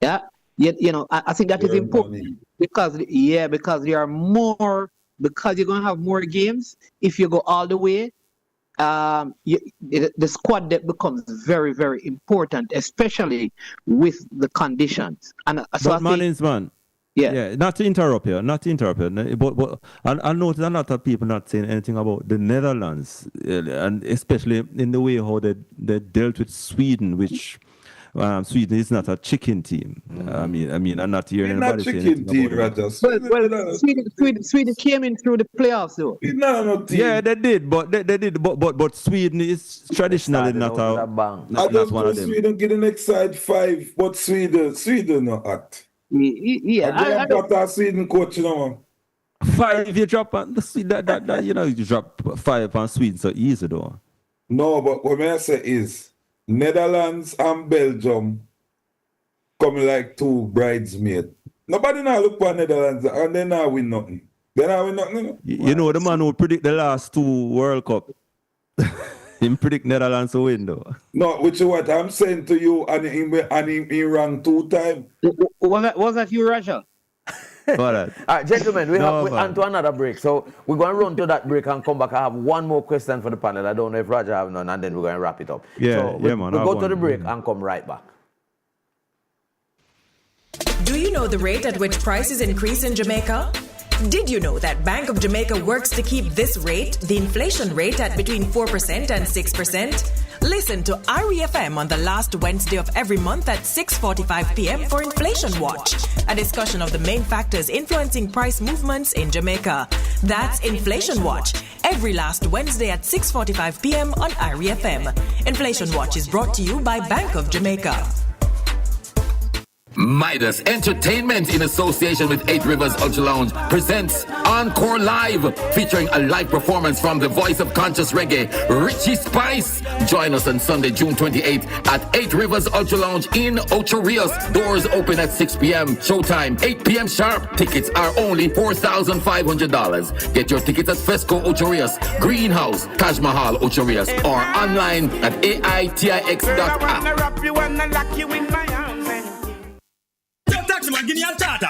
I think that is important because there are more, because you're going to have more games. If you go all the way, the squad depth becomes very, very important, especially with the conditions. And so Yeah, not to interrupt you, but I noticed a lot of people not saying anything about the Netherlands, and especially in the way how they dealt with Sweden, which Sweden is not a chicken team. I mean, I'm not hearing anybody saying anything team, about it. Well, Sweden came in through the playoffs, though. Yeah, they did, but Sweden is traditionally not one of them. Sweden get the next side 5, but Sweden not act. Yeah, I got that Sweden coach, 5 you drop on that you drop 5 on Sweden so easy though. No, but what I say is Netherlands and Belgium coming like 2 bridesmaids. Nobody now look for Netherlands and they now win nothing. They now win nothing. You know the man who predict the last 2 World Cup. Him predict Netherlands to win though. No, which is what I'm saying to you, and he rang 2 times. Was that you, Raja? All right. All right, gentlemen, we're on to another break. So we're going to run to that break and come back. I have one more question for the panel. I don't know if Raja have none, and then we're going to wrap it up. Yeah, so man. We'll go to the break and come right back. Do you know the rate at which prices increase in Jamaica? Did you know that Bank of Jamaica works to keep this rate, the inflation rate, at between 4% and 6%? Listen to IRIFM on the last Wednesday of every month at 6:45 p.m. for Inflation Watch, a discussion of the main factors influencing price movements in Jamaica. That's Inflation Watch, every last Wednesday at 6:45 p.m. on IRIFM. Inflation Watch is brought to you by Bank of Jamaica. Midas Entertainment in association with 8 Rivers Ultra Lounge presents Encore Live, featuring a live performance from the voice of conscious reggae, Richie Spice. Join us on Sunday, June 28th at 8 Rivers Ultra Lounge in Ocho Rios. Doors open at 6 p.m. Showtime 8 p.m. sharp. Tickets are only $4,500. Get your tickets at Fresco Ocho Rios, Greenhouse, Taj Mahal Ocho Rios, or online at aitix.app.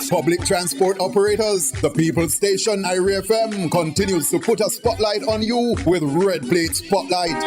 Public transport operators, the People's Station IRIFM continues to put a spotlight on you with Red Plate Spotlight.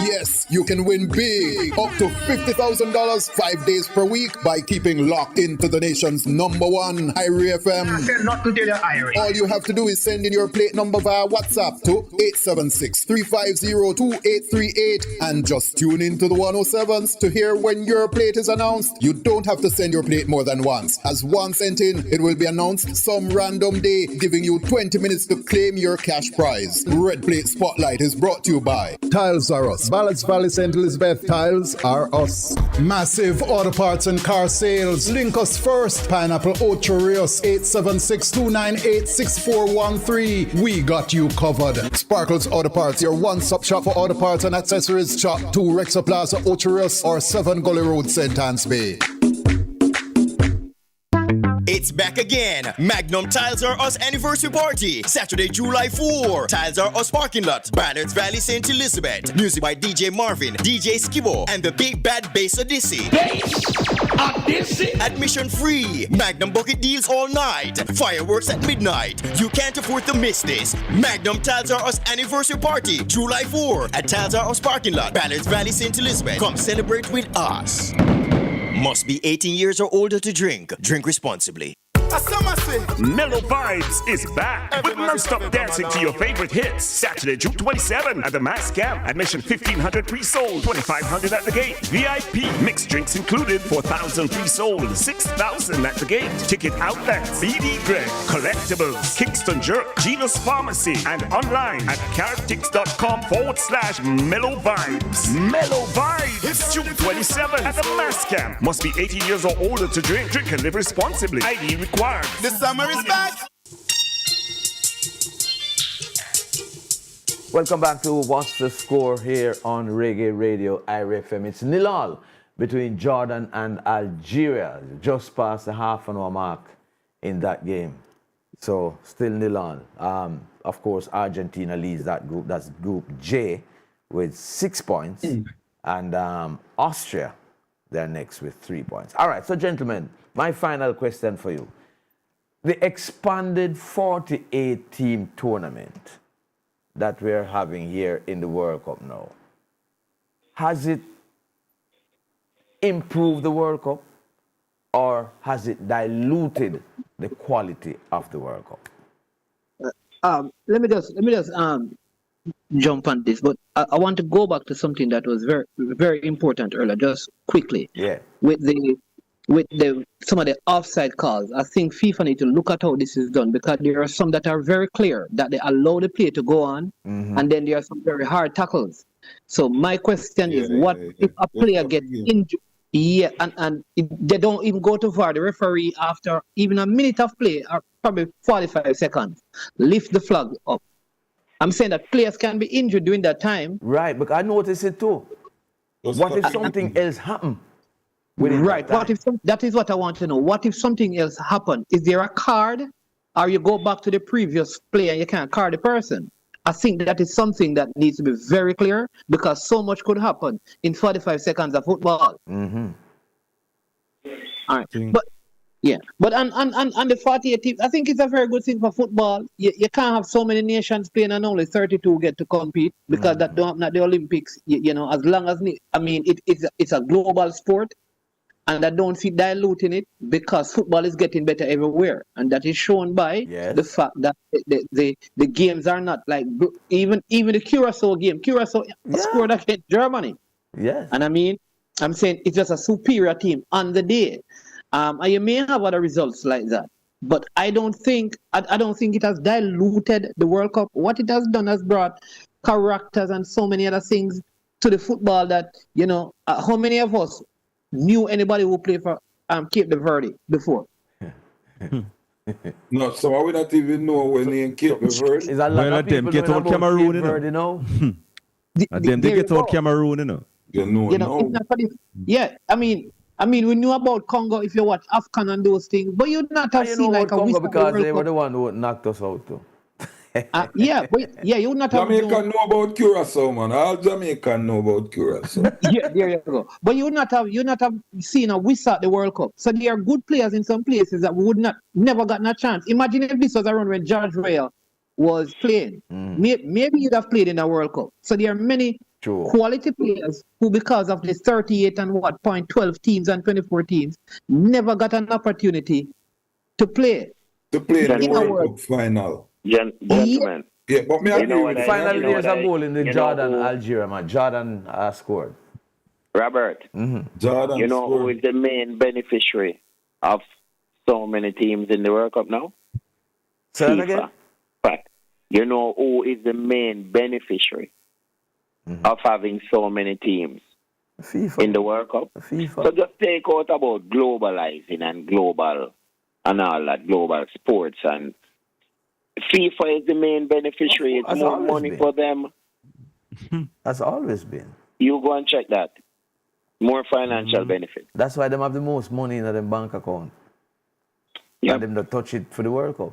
Yes, you can win big, up to $50,000 5 days per week by keeping locked into the nation's #1 IRIFM. All you have to do is send in your plate number via WhatsApp to 876-350-2838 and just tune in to the 107s to hear when your plate is announced. You don't have to send your plate more than once. As one sent in, it will be announced some random day, giving you 20 minutes to claim your cash prize. Red Plate Spotlight is brought to you by Tiles Are Us. Balance Valley St. Elizabeth Tiles Are Us. Massive auto parts and car sales. Link us first. Pineapple Ocho Rios, 876-298-6413. We got you covered. Sparkles Auto Parts, your one-stop shop for auto parts and accessories. Shop 2 Rexa Plaza Ocho Rios or 7 Gully Road, St. Anne's Bay. It's back again. Magnum Tiles Are Us anniversary party. Saturday, July 4. Tiles Are Us parking lot. Banners Valley, St. Elizabeth. Music by DJ Marvin, DJ Skibo, and the Big Bad Bass Odyssey. Admission free. Magnum bucket deals all night. Fireworks at midnight. You can't afford to miss this. Magnum Tiles Are Us anniversary party. July 4 at Tiles Are Us parking lot. Banners Valley, St. Elizabeth. Come celebrate with us. Must be 18 years or older to drink. Drink responsibly. Mellow Vibes is back with non-stop dancing to your favorite hits. Saturday, June 27 at the Mass Camp. Admission 1,500 pre-sold, 2,500 at the gate. VIP, mixed drinks included, 4,000 pre-sold, 6,000 at the gate. Ticket outlets, BD Greg, Collectibles, Kingston Jerk, Gino's Pharmacy, and online at carrotix.com/Mellow Vibes. Mellow Vibes, June 27 at the Mass Camp. Must be 18 years or older to drink. Drink and live responsibly. ID required. The summer is back. Welcome back to What's the Score here on Reggae Radio IRIFM. It's 0-0 between Jordan and Algeria. Just past the half-an-hour mark in that game. So still 0-0. Of course, Argentina leads that group. That's Group J with 6 points. And Austria, they're next with 3 points. All right, so gentlemen, my final question for you. The expanded 48-team tournament that we're having here in the World Cup now, has it improved the World Cup or has it diluted the quality of the World Cup? Let me just jump on this, but I want to go back to something that was very, very important earlier, just quickly. Yeah. With some of the offside calls, I think FIFA need to look at how this is done, because there are some that are very clear that they allow the play to go on, and then there are some very hard tackles. So my question is, what if a player gets injured? Yeah, and they don't even go to VAR. The referee, after even a minute of play, or probably 45 seconds, lift the flag up. I'm saying that players can be injured during that time. Right, but I noticed it too. What if something else happened? Right. What if that is what I want to know. What if something else happened? Is there a card, or you go back to the previous play and you can't card the person? I think that is something that needs to be very clear because so much could happen in 45 seconds of football. Mm-hmm. All right. But yeah, but on the 48 teams, I think it's a very good thing for football. You can't have so many nations playing and only 32 get to compete because that don't happen at the Olympics. You know, as long as it's a global sport, and I don't see diluting it because football is getting better everywhere, and that is shown by the fact that the games are not like even the Curacao game. Curacao scored against Germany. Yes, and I mean, I'm saying it's just a superior team on the day. And you may have other results like that, but I don't think it has diluted the World Cup. What it has done has brought characters and so many other things to the football that, you know, how many of us knew anybody who played for Cape de Verde before? No, so I would not even know when they in Cape de Verde. Is a lot of them people get knowing out about Cameroon, Cape Verde, you know? Them they get out Cameroon, you know. You know, You know, it's not for the, yeah. I mean, we knew about Congo if you watch AFCON and those things, but you'd not have You seen know like about a Congo World because they Cup. were the one who knocked us out too. Yeah, but yeah, you would not have. Jamaica know about Curacao, man. All Jamaican know about Curacao. Yeah, there you go. But you would not have seen a whistle at the World Cup. So there are good players in some places that we would never gotten a chance. Imagine if this was around when George Weah was playing. Maybe you'd have played in the World Cup. So there are many quality players who, because of this 38 and 12 teams and 24 teams, never got an opportunity to play. To play in the In a World Cup final. Gentlemen. Yeah, but me agree with you. Finally, there's a goal in the Jordan Algeria, man. Jordan scored. Robert, Jordan you know scored. who is the main beneficiary of so many teams in the World Cup now? Say that again? Fact. You know who is the main beneficiary of having so many teams in the World Cup? So just take out about globalizing and global and all that, global sports, and FIFA is the main beneficiary. It's more money for them. That's always been. You go and check that. More financial benefit. That's why them have the most money in their bank account. And them to touch it for the World Cup.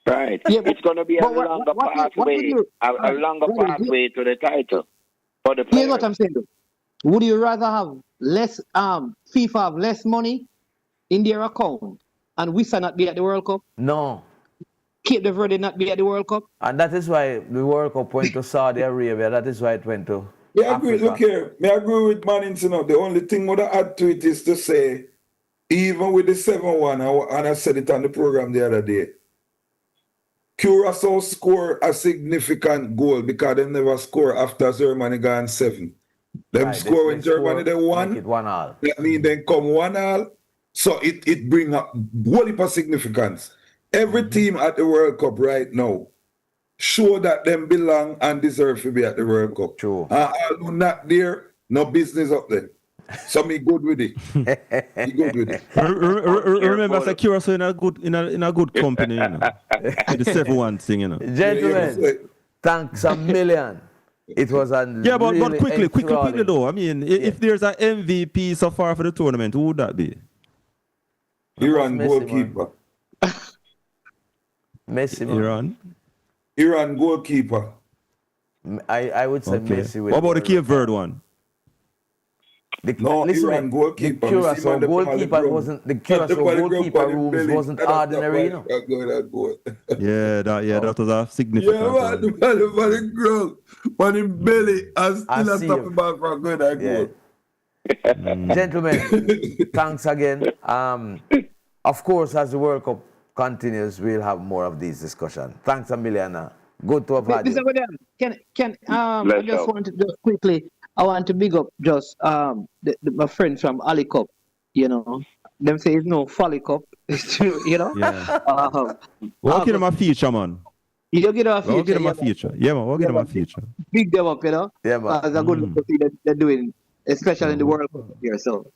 Right. Yeah, it's going to be a longer pathway, a longer pathway to the title for the players. Here's what I'm saying, though. Would you rather have less FIFA have less money in their account and Wissa not be at the World Cup? No. Cape de Verde not be at the World Cup? And that is why the World Cup went to Saudi Arabia. That is why it went to Me agree, Africa. look here, me agree with Mannings, you know. The only thing what I add to it is to say, even with the 7-1, and I said it on the program the other day, Curacao scored a significant goal because they never score after Germany gone 7. Them Right, score when they Germany they won. Make it 1-1. That means they come 1-1. So it bring up whole heap of significance. Every team at the World Cup right now show that them belong and deserve to be at the World Cup. True. And all who not there, no business up there. So me good with it. Me good with it. Remember, say Curacao in a good company, you know. With the 7-1 thing, you know. Gentlemen, thanks a million. It was a But really quickly though. I mean, if there's an MVP so far for the tournament, who would that be? Iran goalkeeper. Messi, man. Iran goalkeeper. I would say Okay. Messi. What about the Cape Verde one? Iran goalkeeper. The Curacao goalkeeper wasn't the Curacao goalkeeper rooms wasn't ordinary, you know. That was a significant one. the ground, on him belly, and still a stop back for a good goal. Gentlemen, thanks again. Of course, as the World Cup continues, we'll have more of these discussions. Thanks a million. Good to have had you. Mr. William, I just want to just quickly, I want to big up just my friends from Ali Cup, you know. Them say it's no Folly Cup, you know. Yeah. We'll give them a feature, man. You get a feature. We'll give them a feature. Yeah, man. We'll give them a feature. Big them up, you know. Yeah, man. It's a good look to see that they're doing, especially in the World Cup here. So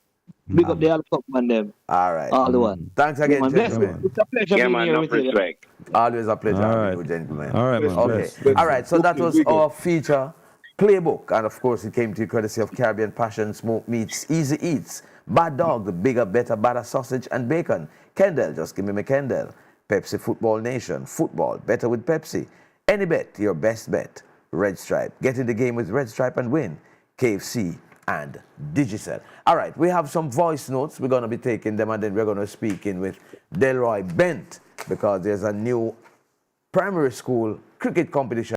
big up the Ali Cup man, them. All right. All the one. Thanks again, Man, bless gentlemen. you. It's a pleasure being here with you. Always a pleasure All having right. you, gentlemen. All right, man. Okay. Bless. All right. So that was our feature playbook, and of course, it came to you courtesy of Caribbean Passion Smoke Meats, Easy Eats, Bad Dog, the bigger, better, badder sausage and bacon. Kendall, just give me my Kendall. Pepsi Football Nation, football better with Pepsi. Any bet, your best bet. Red Stripe. Get in the game with Red Stripe and win. KFC and Digicel. All right, we have some voice notes. We're going to be taking them and then we're going to speak in with Delroy Bent because there's a new primary school cricket competition